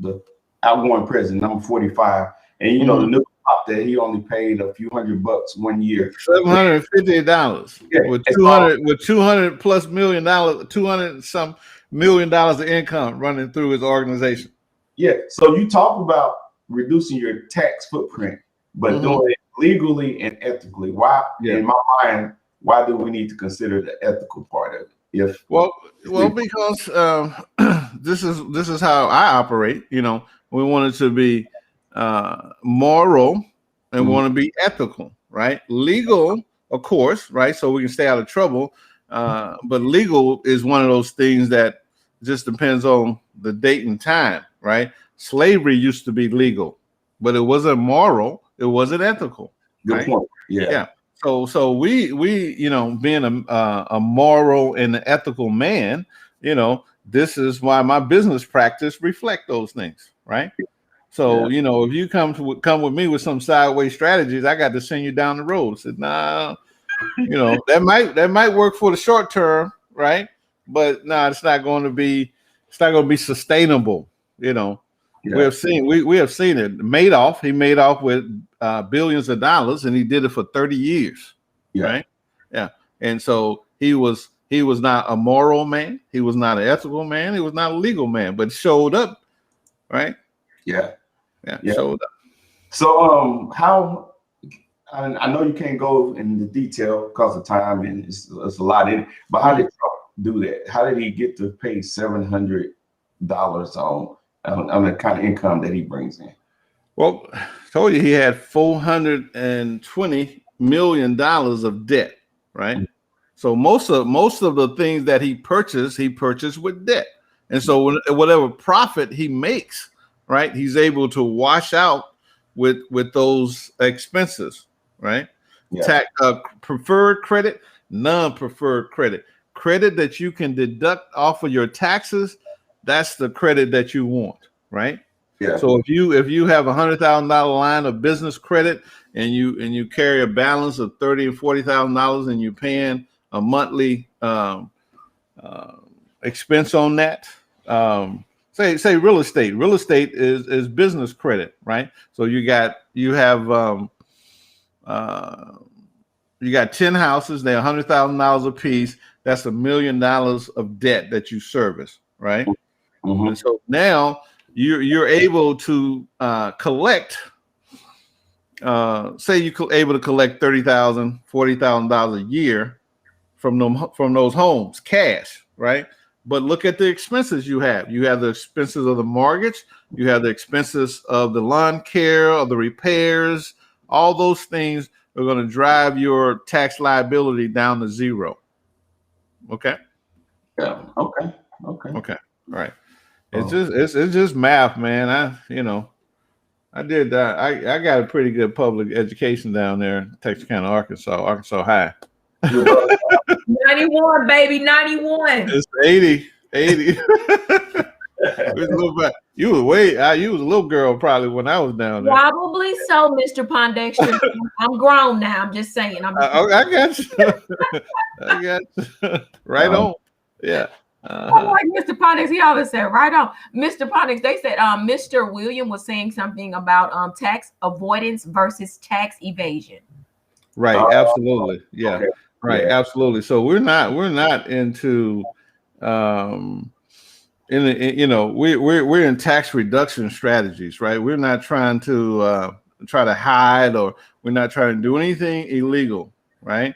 the outgoing president, number 45, and the new pop that he only paid a few $100 1 year, $750 with $200 plus $200 million, $200 some $million of income running through his organization. Yeah, so you talk about reducing your tax footprint, but doing it legally and ethically. Why, in my mind, why do we need to consider the ethical part of it? Because this is how I operate. We want it to be moral and want to be ethical, right? Legal, of course, right? So we can stay out of trouble. But legal is one of those things that just depends on the date and time, right? Slavery used to be legal, but it wasn't moral. It wasn't ethical. Good point. Yeah. So we being a moral and ethical man, this is why my business practice reflect those things, right? So if you come with me with some sideways strategies, I got to send you down the road. Said, nah, that might work for the short term, right? but no, it's not going to be sustainable. You know, we have seen it. Madoff, he made off with billions of dollars, and he did it for 30 years. Yeah. Right? Yeah. And so he was not a moral man, he was not an ethical man, he was not a legal man, but showed up, right? Yeah. Showed up. So how I know you can't go into detail because of time and it's a lot in it, but how did Trump do that? How did he get to pay $700 on the kind of income that he brings in? Well, I told you he had $420 million of debt, right? Mm-hmm. So most of the things that he purchased with debt. And so whatever profit he makes, right, he's able to wash out with those expenses, right? Yeah. Preferred credit, non-preferred credit. Credit that you can deduct off of your taxes, that's the credit that you want, right? Yeah. So if you have $100,000 line of business credit and you carry a balance of $30,000 and $40,000 and you're paying a monthly expense on that, say real estate. Real estate is business credit, right? So you got 10 houses, they're $100,000 a piece. That's $1 million of debt that you service, right? Mm-hmm. And so now you're able to collect. Say you're able to collect $30,000, $40,000 a year from those homes, cash, right? But look at the expenses you have. You have the expenses of the mortgage. You have the expenses of the lawn care, of the repairs. All those things are going to drive your tax liability down to zero. Okay. Yeah. Okay. All right. It's just math, man. I got a pretty good public education down there in Texarkana, Arkansas High. 91, baby, 91. It's 80. You was a little girl probably when I was down there. Probably so, Mr. Pondexter. I'm grown now. I'm just saying. I got you. I got you. Right on. Yeah. Like Mr. Pondexter, he always said, right on. Mr. Pondexter, they said Mr. William was saying something about tax avoidance versus tax evasion. Right. Absolutely. Yeah. Okay. Right. Yeah. Absolutely. So we're not into we're in tax reduction strategies, right? We're not trying to hide, or we're not trying to do anything illegal, right?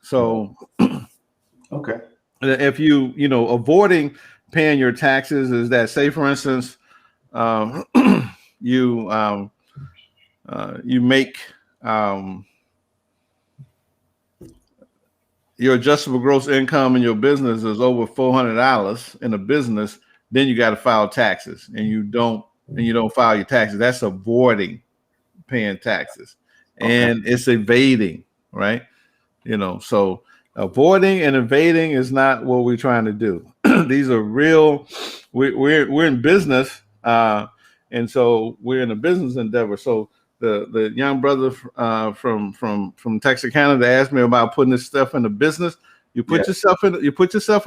So okay. If you avoiding paying your taxes is that, say for instance, you make your adjustable gross income in your business is over $400 in a business, then you got to file taxes, and you don't file your taxes. That's avoiding paying taxes, and it's evading, right? So avoiding and evading is not what we're trying to do. These are real. We're in business, and so we're in a business endeavor. So the young brother from Texarkana that asked me about putting this stuff in the business. You put yourself in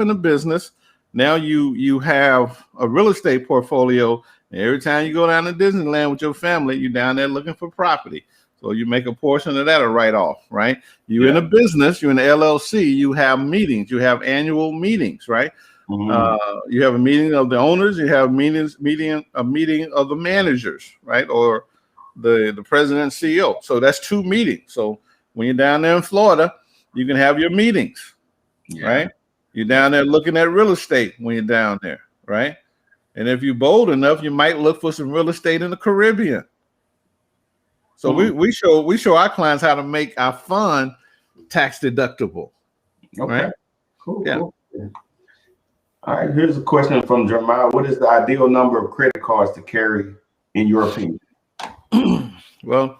a business. Now you have a real estate portfolio, and every time you go down to Disneyland with your family, you're down there looking for property. So you make a portion of that a write-off, right? You're in a business, you're in the LLC, you have meetings, you have annual meetings, right? Mm-hmm. You have a meeting of the owners, you have a meeting of the managers, right? Or the president and CEO. So that's 2 meetings. So when you're down there in Florida, you can have your meetings, right? You're down there looking at real estate when you're down there, right? And if you're bold enough, you might look for some real estate in the Caribbean. So we show our clients how to make our fund tax deductible. Okay. Right? Cool. Yeah. Cool. All right. Here's a question from Jeremiah. What is the ideal number of credit cards to carry, in your opinion? Well,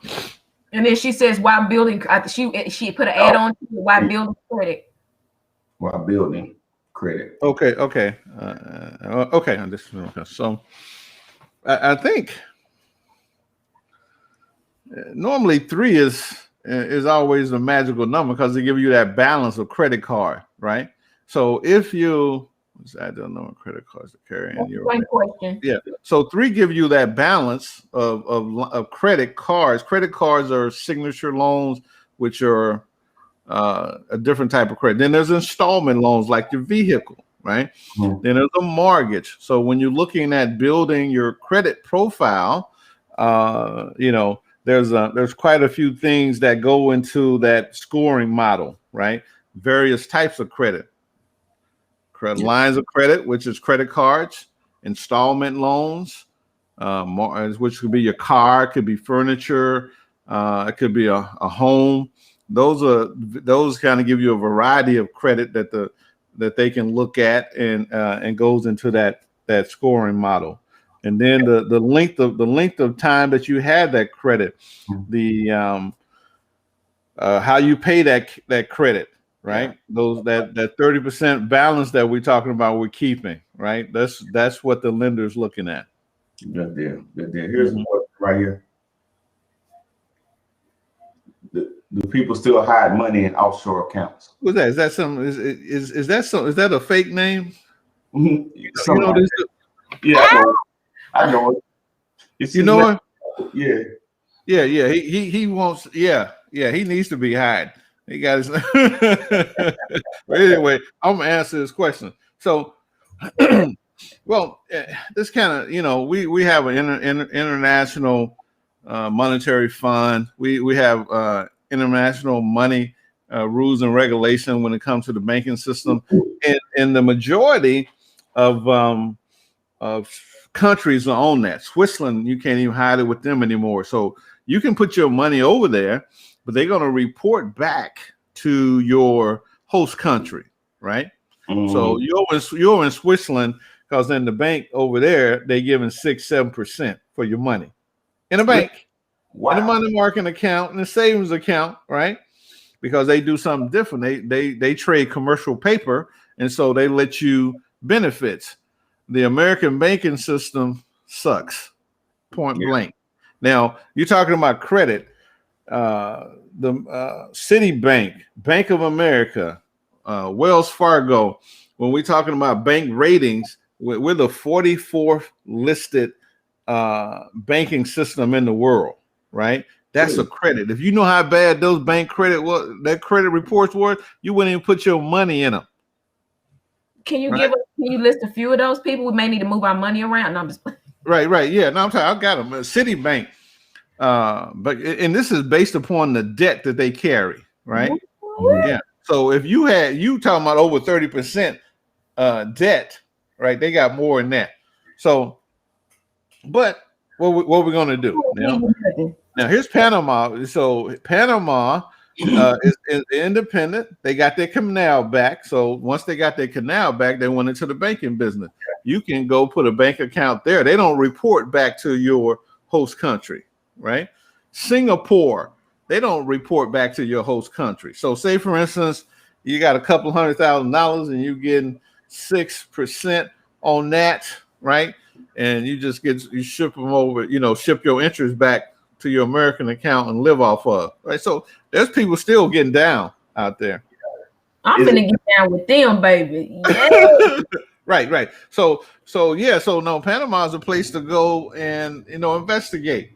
and then she says, "Why building?" She put an add on to why building credit. Why building credit? Okay. So I think normally 3 is always a magical number because they give you that balance of credit card, right? So if you, I don't know what credit cards are carrying. Great question. Yeah. So 3 give you that balance of credit cards. Credit cards are signature loans, which are a different type of credit. Then there's installment loans like your vehicle, right? Mm-hmm. Then there's a mortgage. So when you're looking at building your credit profile, there's quite a few things that go into that scoring model, right? Various types of credit. Lines of credit, which is credit cards, installment loans, which could be your car, it could be furniture, it could be a home. Those kind of give you a variety of credit that they can look at and goes into that scoring model. And then the length of time that you had that credit, how you pay that credit. Right, that 30% balance that we're talking about, we're keeping. Right, that's what the lender's looking at. Good deal. Here's the question right here. Do people still hide money in offshore accounts? What's that? Is that some? Is that a fake name? Mm-hmm. You know this? Yeah, I know it. You know it? Yeah. He wants. Yeah. He needs to be hiding. He got his. But anyway, I'm gonna answer this question. So, well, this kind of, we have an international monetary fund. We have international money rules and regulation when it comes to the banking system, and the majority of countries are on that. Switzerland, you can't even hide it with them anymore. So you can put your money over there, but they're going to report back to your host country, right? Mm-hmm. So you're in Switzerland because in the bank over there, they're giving 6-7% for your money in a bank, in a money market account, in a savings account, right? Because they do something different. They trade commercial paper, and so they let you benefits. The American banking system sucks, point blank. Now you're talking about credit. The Citibank, Bank of America, Wells Fargo. When we're talking about bank ratings, we're the 44th listed banking system in the world, right? That's a credit. If you know how bad those bank credit reports were, you wouldn't even put your money in them. Can you can you list a few of those people? We may need to move our money around. No, I'm just right. Yeah, no, I'm talking. I got them. Citibank. And this is based upon the debt that they carry, right? Mm-hmm. Yeah. So if you talking about over 30% debt, right? They got more than that. So, but what we're gonna do now? Here's Panama. So Panama is independent. They got their canal back. So once they got their canal back, they went into the banking business. You can go put a bank account there. They don't report back to your host country. Right? Singapore, they don't report back to your host country. So say, for instance, you got a couple $100,000 and you're getting 6% on that, right? And you ship them over, ship your interest back to your American account and live off of, right? So there's people still getting down out there. I'm gonna get down with them, baby. Yeah. Right. So no, Panama is a place to go and investigate.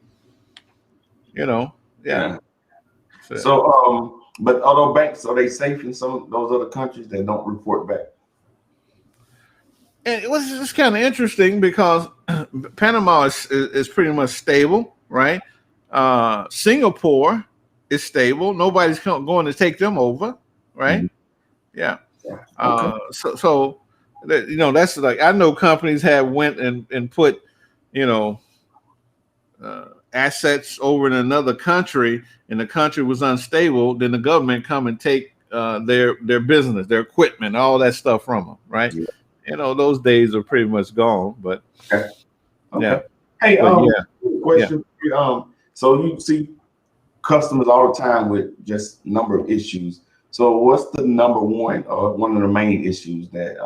So, but although banks, are they safe in some of those other countries that don't report back? And it was just kind of interesting because Panama is pretty much stable, right? Singapore is stable. Nobody's going to take them over, right? Mm-hmm. Yeah. Okay. So that's like, I know companies have went and put, assets over in another country, and the country was unstable, then the government come and take their business, their equipment, all that stuff from them, right? Yeah. Those days are pretty much gone. But yeah. Hey, question. Yeah. So you see customers all the time with just number of issues. So what's the number one or one of the main issues that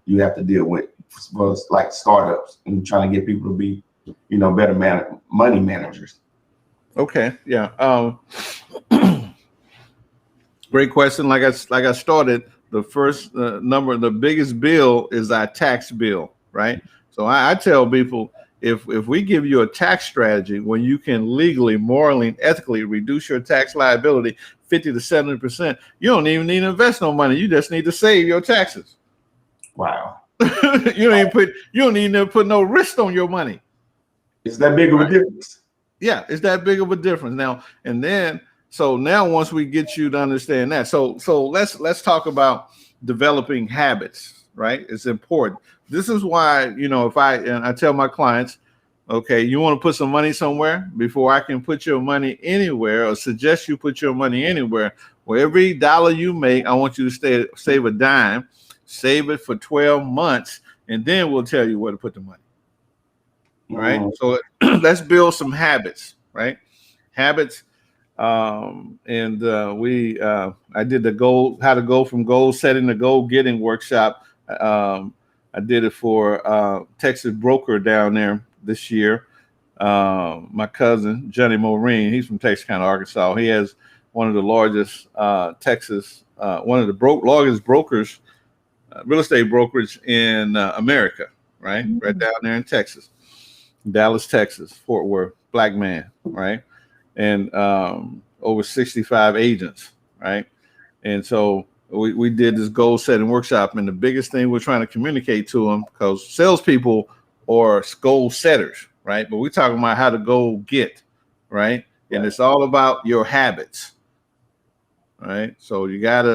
you have to deal with for like startups and trying to get people to be better money managers? Okay. Yeah. Great question. Like I started the first number, the biggest bill is our tax bill, right? So I tell people, if we give you a tax strategy when you can legally, morally, and ethically reduce your tax liability 50 to 70%, you don't even need to invest no money. You just need to save your taxes. Wow. You don't need to put no risk on your money. Is that big of a difference? Yeah, it's that big of a difference now. And then, so now once we get you to understand that, so let's talk about developing habits, right? It's important. This is why, if I tell my clients, okay, you want to put some money somewhere, before I can put your money anywhere or suggest you put your money anywhere, well, every dollar you make, I want you to save a dime, save it for 12 months, and then we'll tell you where to put the money. Right. So let's build some habits, right? Habits. I did the how to go from goal setting to goal getting workshop. I did it for Texas broker down there this year. My cousin, Johnny Maureen, he's from Texarkana, Arkansas. He has one of the largest Texas, one of the largest brokers, real estate brokerage in America, right? Mm-hmm. Right down there in Texas. Dallas, Texas, Fort Worth, black man, right? And over 65 agents, right? And so we did this goal setting workshop, and the biggest thing we're trying to communicate to them, because salespeople are goal setters, right? But we're talking about how to go get, right? And it's all about your habits, right? So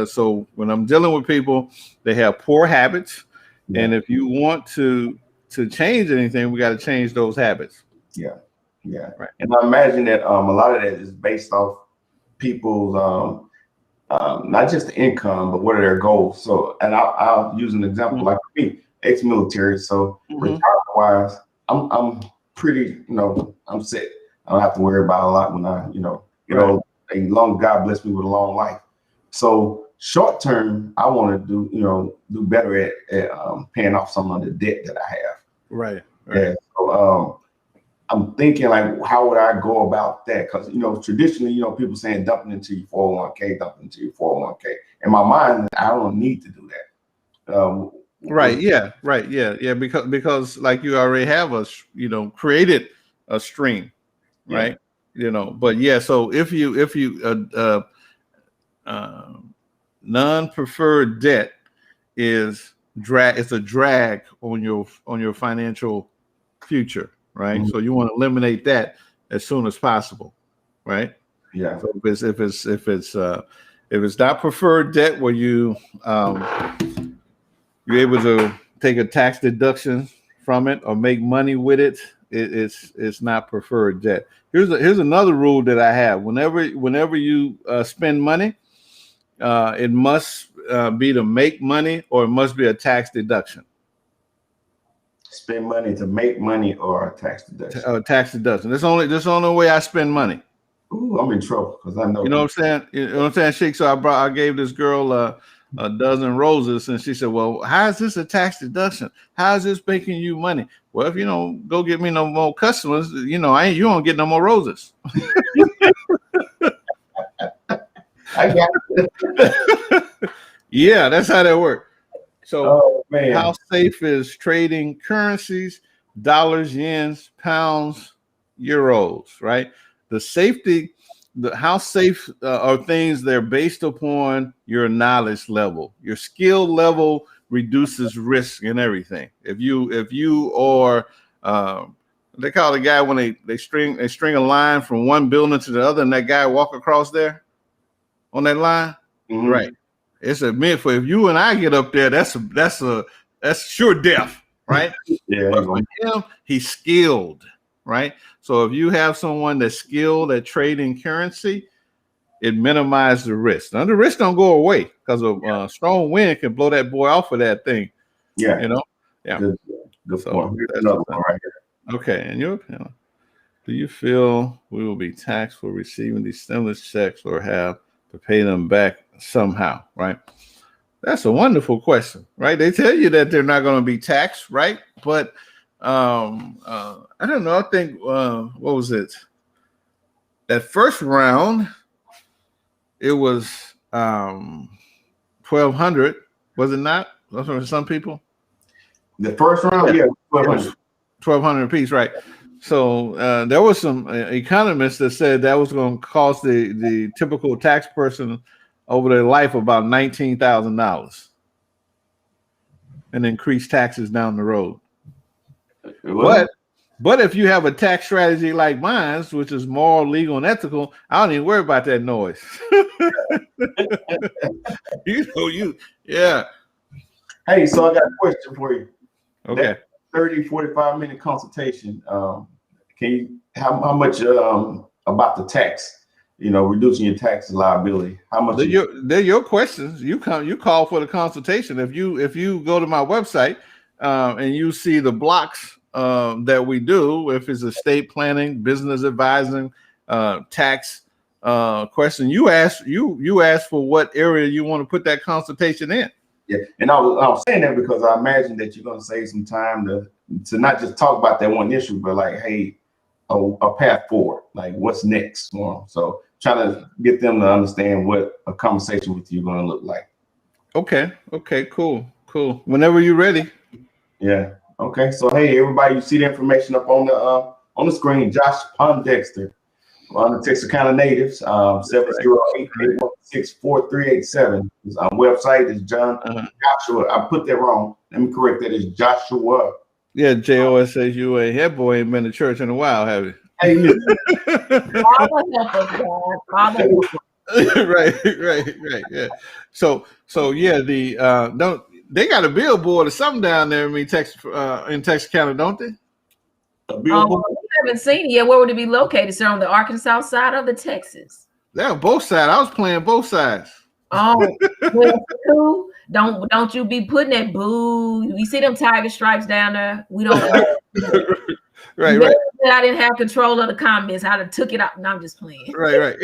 so when I'm dealing with people, they have poor habits, and if you want to change anything, we got to change those habits. Yeah. Right. And I imagine that a lot of that is based off people's not just the income, but what are their goals. So, and I'll use an example like me, ex-military. So retirement wise, I'm pretty, I'm set. I don't have to worry about a lot when I, get old. God bless me with a long life. So short term, I want to do better at paying off some of the debt that I have. Right. Yeah. So I'm thinking, like, how would I go about that? Because traditionally, people saying dumping into your 401k, dumping into your 401k. In my mind, I don't need to do that. Right. Yeah. Right. Yeah. Because like you already have created a stream, right? But yeah. So if you non-preferred debt it's a drag on your financial future, right? So you want to eliminate that as soon as possible, right? Yeah. So if it's not preferred debt where you're able to take a tax deduction from it or make money with it, it's not preferred debt. Here's another rule that I have. Whenever you spend money, it must be to make money, or it must be a tax deduction. Spend money to make money, or a tax deduction. Tax deduction. That's the only way I spend money. Ooh, I'm in trouble because I know. You know what I'm saying? You know what I'm saying, Sheik? So I gave this girl a dozen roses, and she said, "Well, how is this a tax deduction? How is this making you money?" Well, if you don't go get me no more customers, you don't get no more roses. I got it. Yeah, that's how that works. So, how safe is trading currencies, dollars, yens, pounds, euros, right? How safe are things that are based upon your knowledge level. Your skill level reduces risk and everything. If you are, they call the guy when they string a line from one building to the other, and that guy walk across there on that line, right? It's a myth. For if you and I get up there, that's sure death, right? Yeah. But for him, he's skilled, right? So if you have someone that's skilled at trading currency, it minimizes the risk. Now the risk don't go away because of strong wind can blow that boy off of that thing. Yeah. Yeah. Good point. Another one right here. Okay. And your opinion, do you feel we will be taxed for receiving these stimulus checks or have to pay them back somehow, right? That's a wonderful question, right? They tell you that they're not going to be taxed, right? But I don't know. I think what was it? That first round, it was 1,200, was it not? That's for some people. The first round, yeah, 1,200. 1,200 apiece, right? So there was some economists that said that was going to cost the typical tax person over their life about $19,000 and increase taxes down the road. But if you have a tax strategy like mine, which is moral, legal, and ethical, I don't even worry about that noise. Yeah. Hey, so I got a question for you. Okay. That 30, 45-minute consultation. Can you how much about the tax? Reducing your tax liability. How much? They're your questions. You call for the consultation. If you go to my website and you see the blocks that we do, if it's estate planning, business advising, tax question, you ask for what area you want to put that consultation in. Yeah, and I was saying that because I imagine that you're going to save some time to not just talk about that one issue, but like, hey, a path forward, like what's next for them. So trying to get them to understand what a conversation with you is going to look like. Okay, cool. Whenever you're ready. Yeah. Okay. So hey, everybody, you see the information up on the screen. Josh Pondexter on the Texarkana natives. 708-816-4387. His website is John Joshua. I put that wrong. Let me correct that. It's Joshua. Yeah, Joshua. That boy ain't been to church in a while, have you? Hey, right. Yeah. So yeah, they got a billboard or something down there in Texarkana, don't they? We haven't seen it yet. Where would it be located, sir? On the Arkansas side or the Texas? Yeah, both sides. I was playing both sides. Oh, well, don't you be putting that boo. You see them tiger stripes down there? We don't. right. I didn't have control of the comments. I'd have took it out. No, I'm just playing. Right.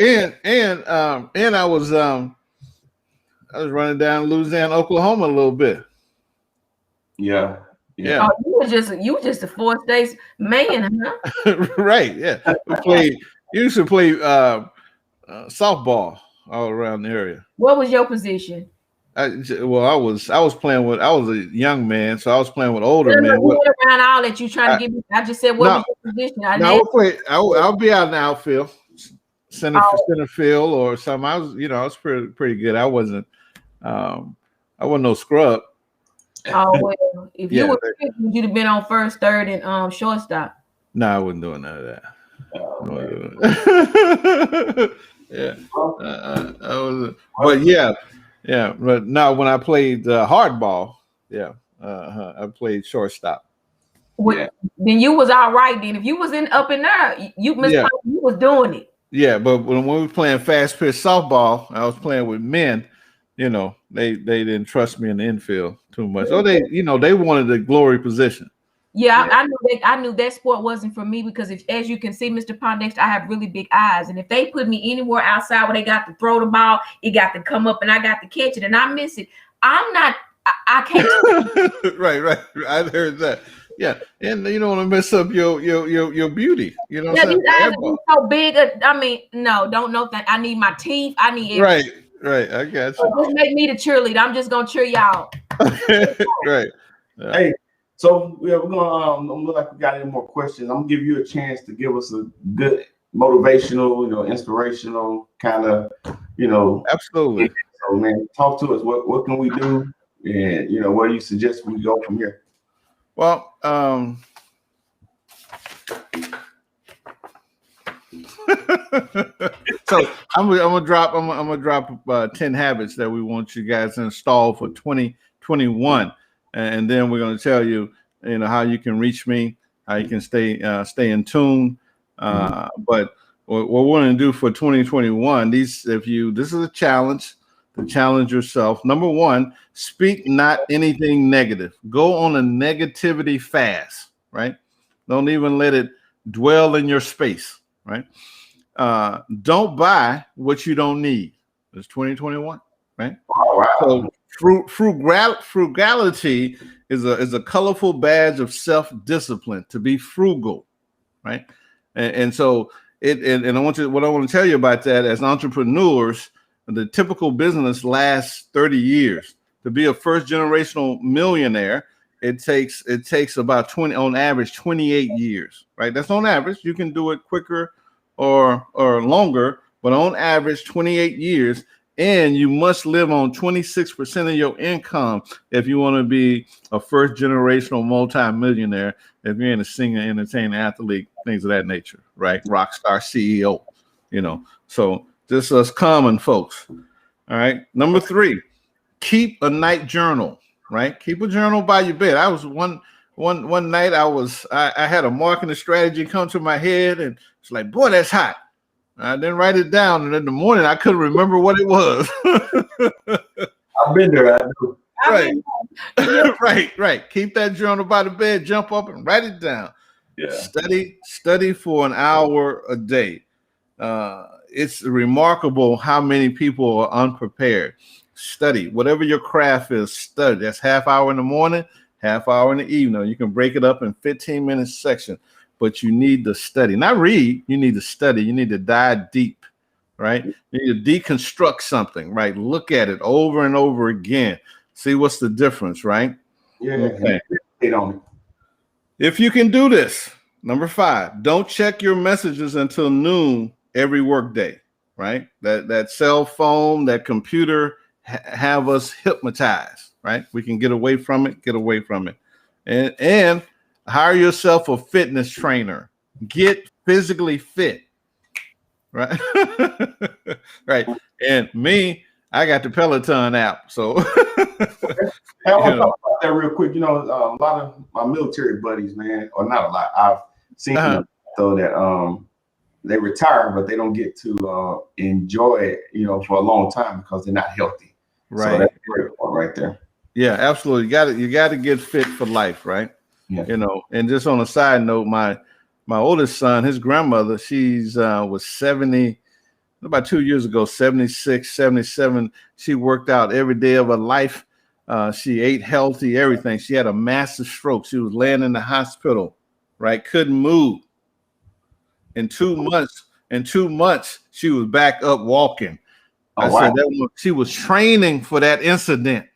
And I was running down Louisiana, Oklahoma a little bit. Yeah. Oh, you were just a 4 states man, huh? Right. Yeah. We used to play softball all around the area. What was your position? I was a young man, so I was playing with older men. Around all that you trying to give me. I just said, what was your position? I'll be out in the outfield, center field or something. I was pretty good. I wasn't no scrub. Oh well, if you were, you'd have been on first, third, and shortstop. No, I wasn't doing none of that. But now when I played hardball, I played shortstop. Then you was all right. Then if you was up in there, you was doing it. Yeah, but when we were playing fast pitch softball, I was playing with men. They didn't trust me in the infield too much. So they wanted the glory position. Yeah, I knew that sport wasn't for me because as you can see, Mr. Pondexter, I have really big eyes. And if they put me anywhere outside where they got to throw the ball, it got to come up and I got to catch it and I miss it, I can't. Right. I heard that. Yeah, and you don't want to mess up your beauty. You know, these eyes are so big. I mean, no, don't know that. I need my teeth. I need everything. Right. I got you. So just make me the cheerleader. I'm just gonna cheer y'all. Right. Yeah. Hey, so we're gonna look like we got any more questions. I'm gonna give you a chance to give us a good motivational, inspirational kind of, Absolutely. So man, talk to us. What can we do? And where do you suggest we go from here? Well, so I'm gonna drop 10 habits that we want you guys to install for 2021, and then we're gonna tell you, how you can reach me, how you can stay in tune. But what we're gonna do for 2021, this is a challenge. To challenge yourself. Number 1, speak not anything negative. Go on a negativity fast, right? Don't even let it dwell in your space, right? Don't buy what you don't need. It's 2021, right? Oh, wow. So frugality is a colorful badge of self-discipline, to be frugal, right? And so what I want to tell you about that as entrepreneurs, the typical business lasts 30 years. To be a first generational millionaire, it takes about 20, on average, 28 years, right? That's on average. You can do it quicker or longer, but on average, 28 years. And you must live on 26% of your income if you want to be a first generational multi-millionaire, if you're in a singer, entertainer, athlete, things of that nature, right? Rock star, CEO, you know. So just us common folks. All right. Number 3, keep a night journal, right? Keep a journal by your bed. I was one night I had a marketing strategy come to my head, and it's like, boy, that's hot. I didn't write it down, and in the morning I couldn't remember what it was. I've been there. I do. Right. Right. Keep that journal by the bed, jump up and write it down. Yeah. Study for an hour a day. It's remarkable how many people are unprepared. Study. Whatever your craft is, study. That's half hour in the morning, half hour in the evening. You can break it up in 15-minute sections. But you need to study, not read. You need to study. You need to dive deep, right? You need to deconstruct something, right? Look at it over and over again. See what's the difference, right? Yeah. Okay. On it. If you can do this, number 5, don't check your messages until noon every workday, right? That cell phone, that computer have us hypnotized, right? We can get away from it, and hire yourself a fitness trainer. Get physically fit, right? Right. And me, I got the Peloton app. So I want to talk about that real quick. You know, a lot of my military buddies, man, or not a lot. I've seen them though that they retire, but they don't get to enjoy it, you know, for a long time because they're not healthy. Right. So that's a great point right there. Yeah, absolutely. You got to get fit for life, right? Yeah. You know, and just on a side note, my oldest son, his grandmother, she's was 70, about 2 years ago, 76, 77. She worked out every day of her life. She ate healthy, everything. She had a massive stroke. She was laying in the hospital, right? Couldn't move. In 2 months, she was back up walking. I said that she was training for that incident.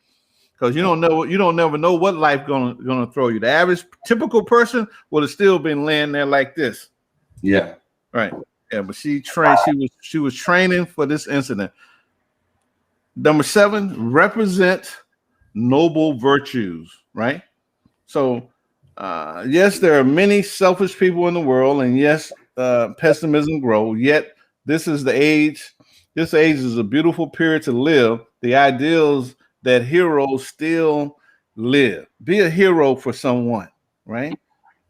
Because you don't never know what life gonna throw you. The average typical person would have still been laying there like this. Yeah. Right. Yeah, but she trained. She was training for this incident. Number 7, represent noble virtues. Right. So, yes, there are many selfish people in the world, and yes, pessimism grows. Yet, this is the age. This age is a beautiful period to live. The ideals that heroes still live. Be a hero for someone, right?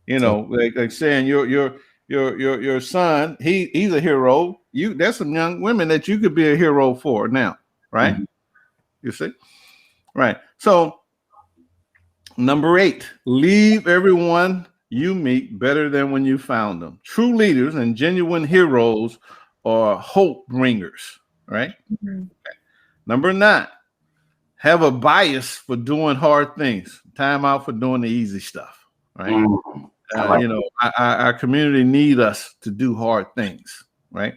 You know, like saying your son, he's a hero. There's some young women that you could be a hero for now, right? Mm-hmm. You see, right? So, number 8, leave everyone you meet better than when you found them. True leaders and genuine heroes are hope bringers, right? Mm-hmm. Okay. Number 9. Have a bias for doing hard things. Time out for doing the easy stuff, right? Mm-hmm. You know, our community need us to do hard things, right?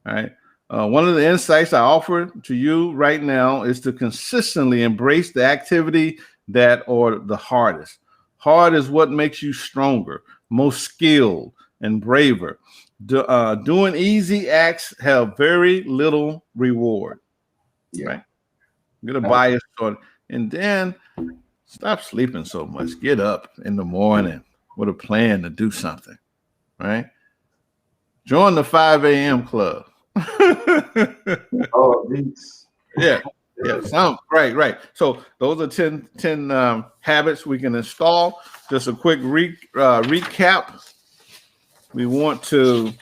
All right. One of the insights I offer to you right now is to consistently embrace the activity that are the hardest. Hard is what makes you stronger, most skilled, and braver. Doing easy acts have very little reward, right? Get a bias on, and then stop sleeping so much. Get up in the morning with a plan to do something, right? Join the 5 a.m. club. Oh, geez. Yeah. Right. So those are 10 habits we can install. Just a quick recap. We want to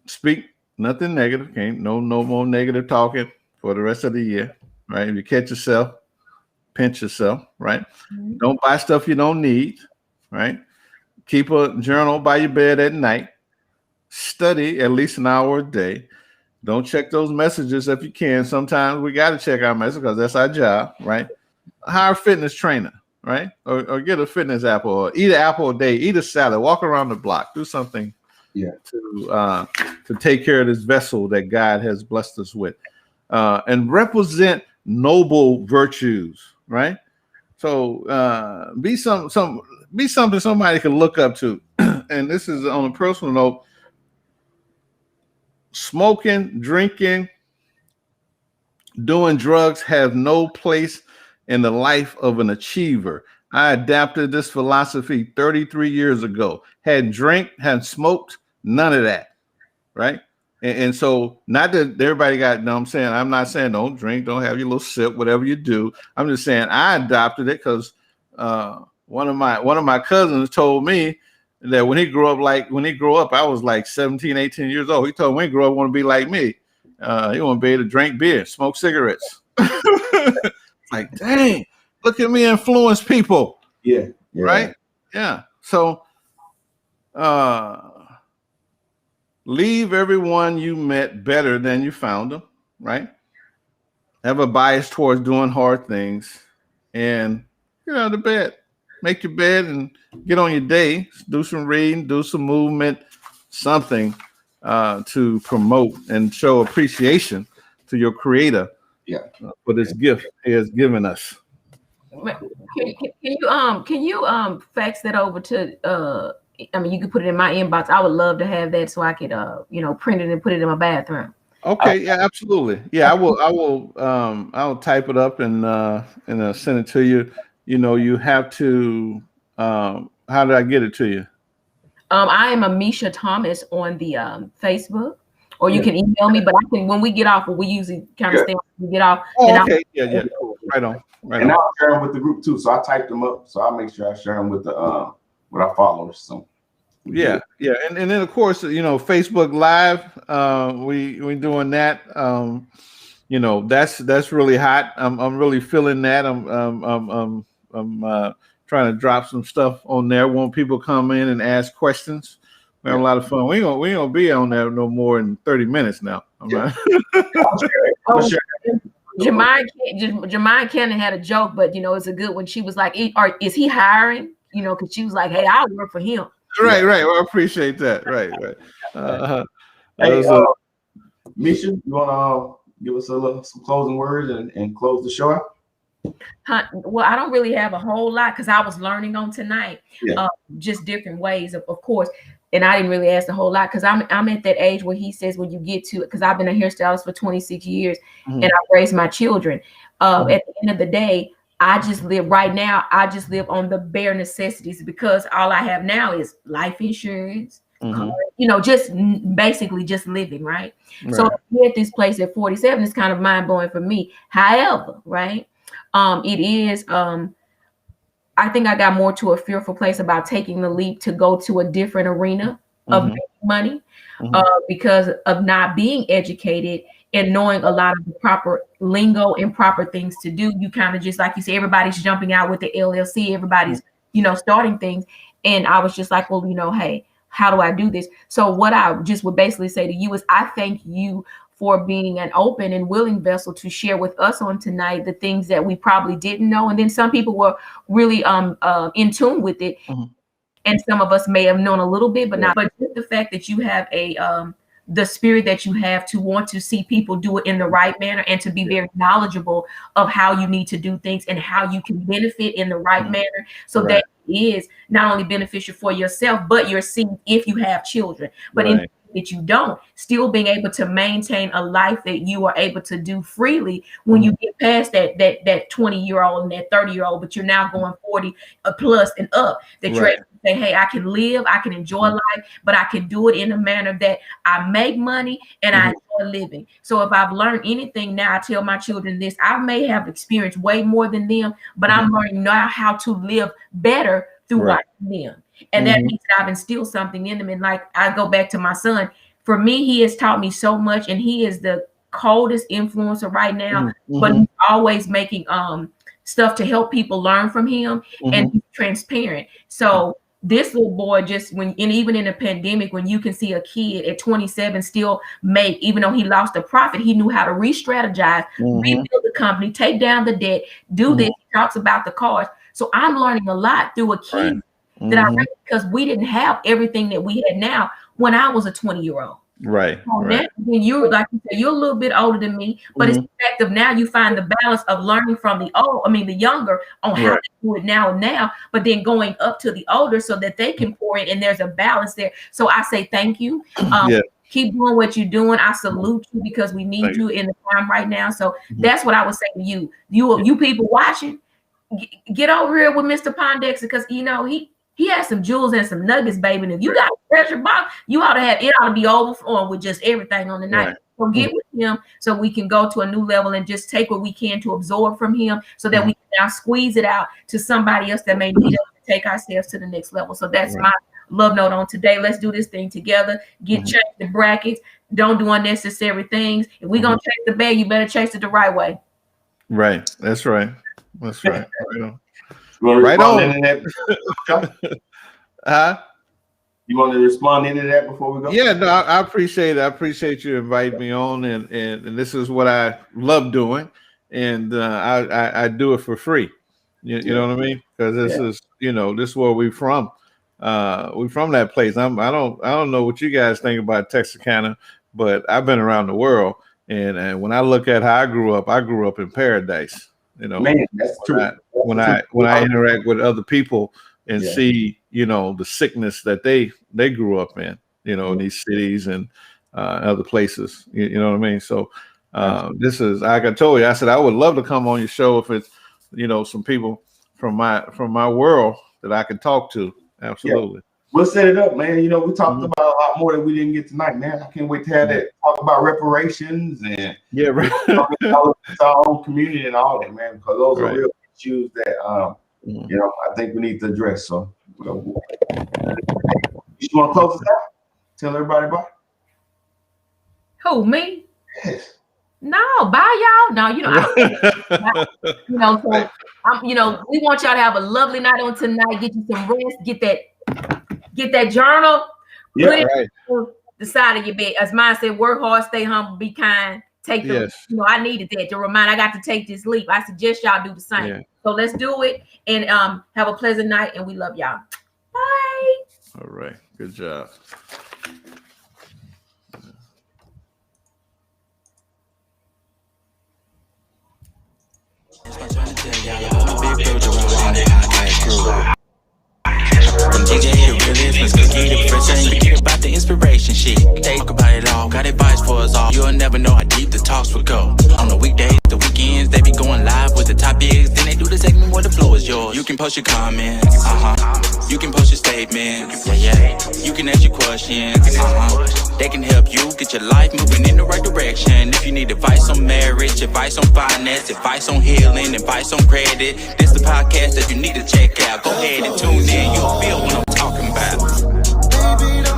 speak nothing negative. Okay, no more negative talking for the rest of the year. Right? If you catch yourself, pinch yourself. Right? Mm-hmm. Don't buy stuff you don't need. Right? Keep a journal by your bed at night. Study at least an hour a day. Don't check those messages if you can. Sometimes we got to check our messages because that's our job. Right? Hire a fitness trainer. Right? Or get a fitness app, or eat an apple a day. Eat a salad. Walk around the block. Do something to take care of this vessel that God has blessed us with, and represent noble virtues, right? So be something somebody can look up to. And this is on a personal note. Smoking, drinking, doing drugs have no place in the life of an achiever. I adapted this philosophy 33 years ago. Hadn't drank, hadn't smoked, none of that, right? And so, not that everybody got, no, I'm saying, I'm not saying don't drink, don't have your little sip, whatever you do. I'm just saying I adopted it because one of my cousins told me that when he grew up, I was like 17, 18 years old. He told me when he grew up, want to be like me. He want to be able to drink beer, smoke cigarettes. Like, dang, look at me influence people. Yeah. Right? Yeah. So leave everyone you met better than you found them, right? Have a bias towards doing hard things, and get out of bed. Make your bed and get on your day. Do some reading, do some movement, something to promote and show appreciation to your Creator for this gift He has given us. Can you fax that over to I mean, you could put it in my inbox. I would love to have that so I could print it and put it in my bathroom. Okay, yeah, absolutely. Yeah, I'll type it up and send it to you. You have to how did I get it to you? I am Amisha Thomas on the Facebook, or you can email me, but I think when we get off, we usually kind of stay when we get off. Oh, okay, yeah. Right on. And I'll share them with the group too. So I typed them up. So I'll make sure I share them with the with our followers. So yeah. And then of course, Facebook Live, we doing that. That's really hot. I'm really feeling that. I'm trying to drop some stuff on there. Want people come in and ask questions. We have a lot of fun. We ain't gonna be on there no more than 30 minutes now. Jemima Cannon had a joke, but it's a good one. She was like, is he hiring? Because she was like, hey, I'll work for him. Right. Well, I appreciate that. Right. Hey, Misha, you want to give us some closing words and close the show out? Well, I don't really have a whole lot because I was learning on tonight, just different ways, of course. And I didn't really ask a whole lot because I'm at that age where he says when you get to it, because I've been a hairstylist for 26 years and I've raised my children. At the end of the day, I just live on the bare necessities because all I have now is life insurance, just basically just living, right? So at this place at 47 is kind of mind blowing for me. However, right, it is. I think I got more to a fearful place about taking the leap to go to a different arena of making money because of not being educated and knowing a lot of the proper lingo and proper things to do. You kind of just, like you say, everybody's jumping out with the LLC, everybody's, starting things. And I was just like, well, hey, how do I do this? So what I just would basically say to you is I thank you for being an open and willing vessel to share with us on tonight the things that we probably didn't know. And then some people were really in tune with it. And some of us may have known a little bit, but not. But just the fact that you have the spirit that you have to want to see people do it in the right manner and to be very knowledgeable of how you need to do things and how you can benefit in the right manner. So that is not only beneficial for yourself, but your seed if you have children. But in that you don't, still being able to maintain a life that you are able to do freely when you get past that 20-year-old and that 30-year-old, but you're now going 40 plus and up, that you're able to say, hey, I can live, I can enjoy life, but I can do it in a manner that I make money and I enjoy living. So if I've learned anything now, I tell my children this: I may have experienced way more than them, but I'm learning now how to live better through watching them. And that means that I've instilled something in them. And like I go back to my son, for me, he has taught me so much, and he is the coldest influencer right now, but he's always making stuff to help people learn from him, and he's transparent. So this little boy, even in the pandemic, when you can see a kid at 27 still make, even though he lost a profit, he knew how to re-strategize, rebuild the company, take down the debt, do this. He talks about the cars. So I'm learning a lot through a kid that I read, because we didn't have everything that we had now when I was a 20-year-old. Right. Right. When you're like you said, you're a little bit older than me, but it's the fact of now you find the balance of learning from the younger on how to do it now, but then going up to the older so that they can pour in, and there's a balance there. So I say thank you. Keep doing what you're doing. I salute you because we need you in the time right now. So that's what I would say to you. You people watching, get over here with Mr. Pondexter, because he has some jewels and some nuggets, baby. And if you got a treasure box, it ought to be overflowing with just everything on the night. Right. So get with him so we can go to a new level and just take what we can to absorb from him so that we can now squeeze it out to somebody else that may need us to take ourselves to the next level. So that's my love note on today. Let's do this thing together. Change the brackets. Don't do unnecessary things. If we're going to chase the bag, you better chase it the right way. Right. That's right. That's right. Right on. You want to respond into that before we go? Yeah, no, I appreciate it. I appreciate you inviting me on, and this is what I love doing, and I do it for free. You know what I mean? Because this is this is where we're from. We're from that place. I don't know what you guys think about Texarkana, but I've been around the world, and when I look at how I grew up in paradise. Man, that's true. When I interact with other people and see, the sickness that they grew up in, in these cities and other places, you know what I mean? So this is, like I told you, I said, I would love to come on your show if it's, some people from my world that I can talk to. Absolutely. Yeah. We'll set it up, man. We talked about a lot more that we didn't get tonight, man. I can't wait to have that talk about reparations and our own community and all that, man, because those are real issues that I think we need to address. So you want to close this out? Tell everybody bye. Who, me? Yes. No, bye, y'all. No, so we want y'all to have a lovely night on tonight. Get you some rest. Get that journal. Put it on the side of your bed. As mine said, work hard, stay humble, be kind. Take the, I needed that to remind. I got to take this leap. I suggest y'all do the same. Yeah. So let's do it and have a pleasant night. And we love y'all. Bye. All right. Good job. From DJ to real cookie to fresh, and forget about the inspiration shit. Think about it all, got advice for us all. You'll never know how deep the talks would go. On the weekdays, the weekends, they be going live with the topics. Then they do the segment where the floor is yours. You can post your comments, you can post your statements, you can ask your questions, They can help you get your life moving in the right direction. If you need advice on marriage, advice on finance, advice on healing, advice on credit, this the podcast that you need to check out. Go ahead and tune in, you'll feel what I'm talking about. Baby,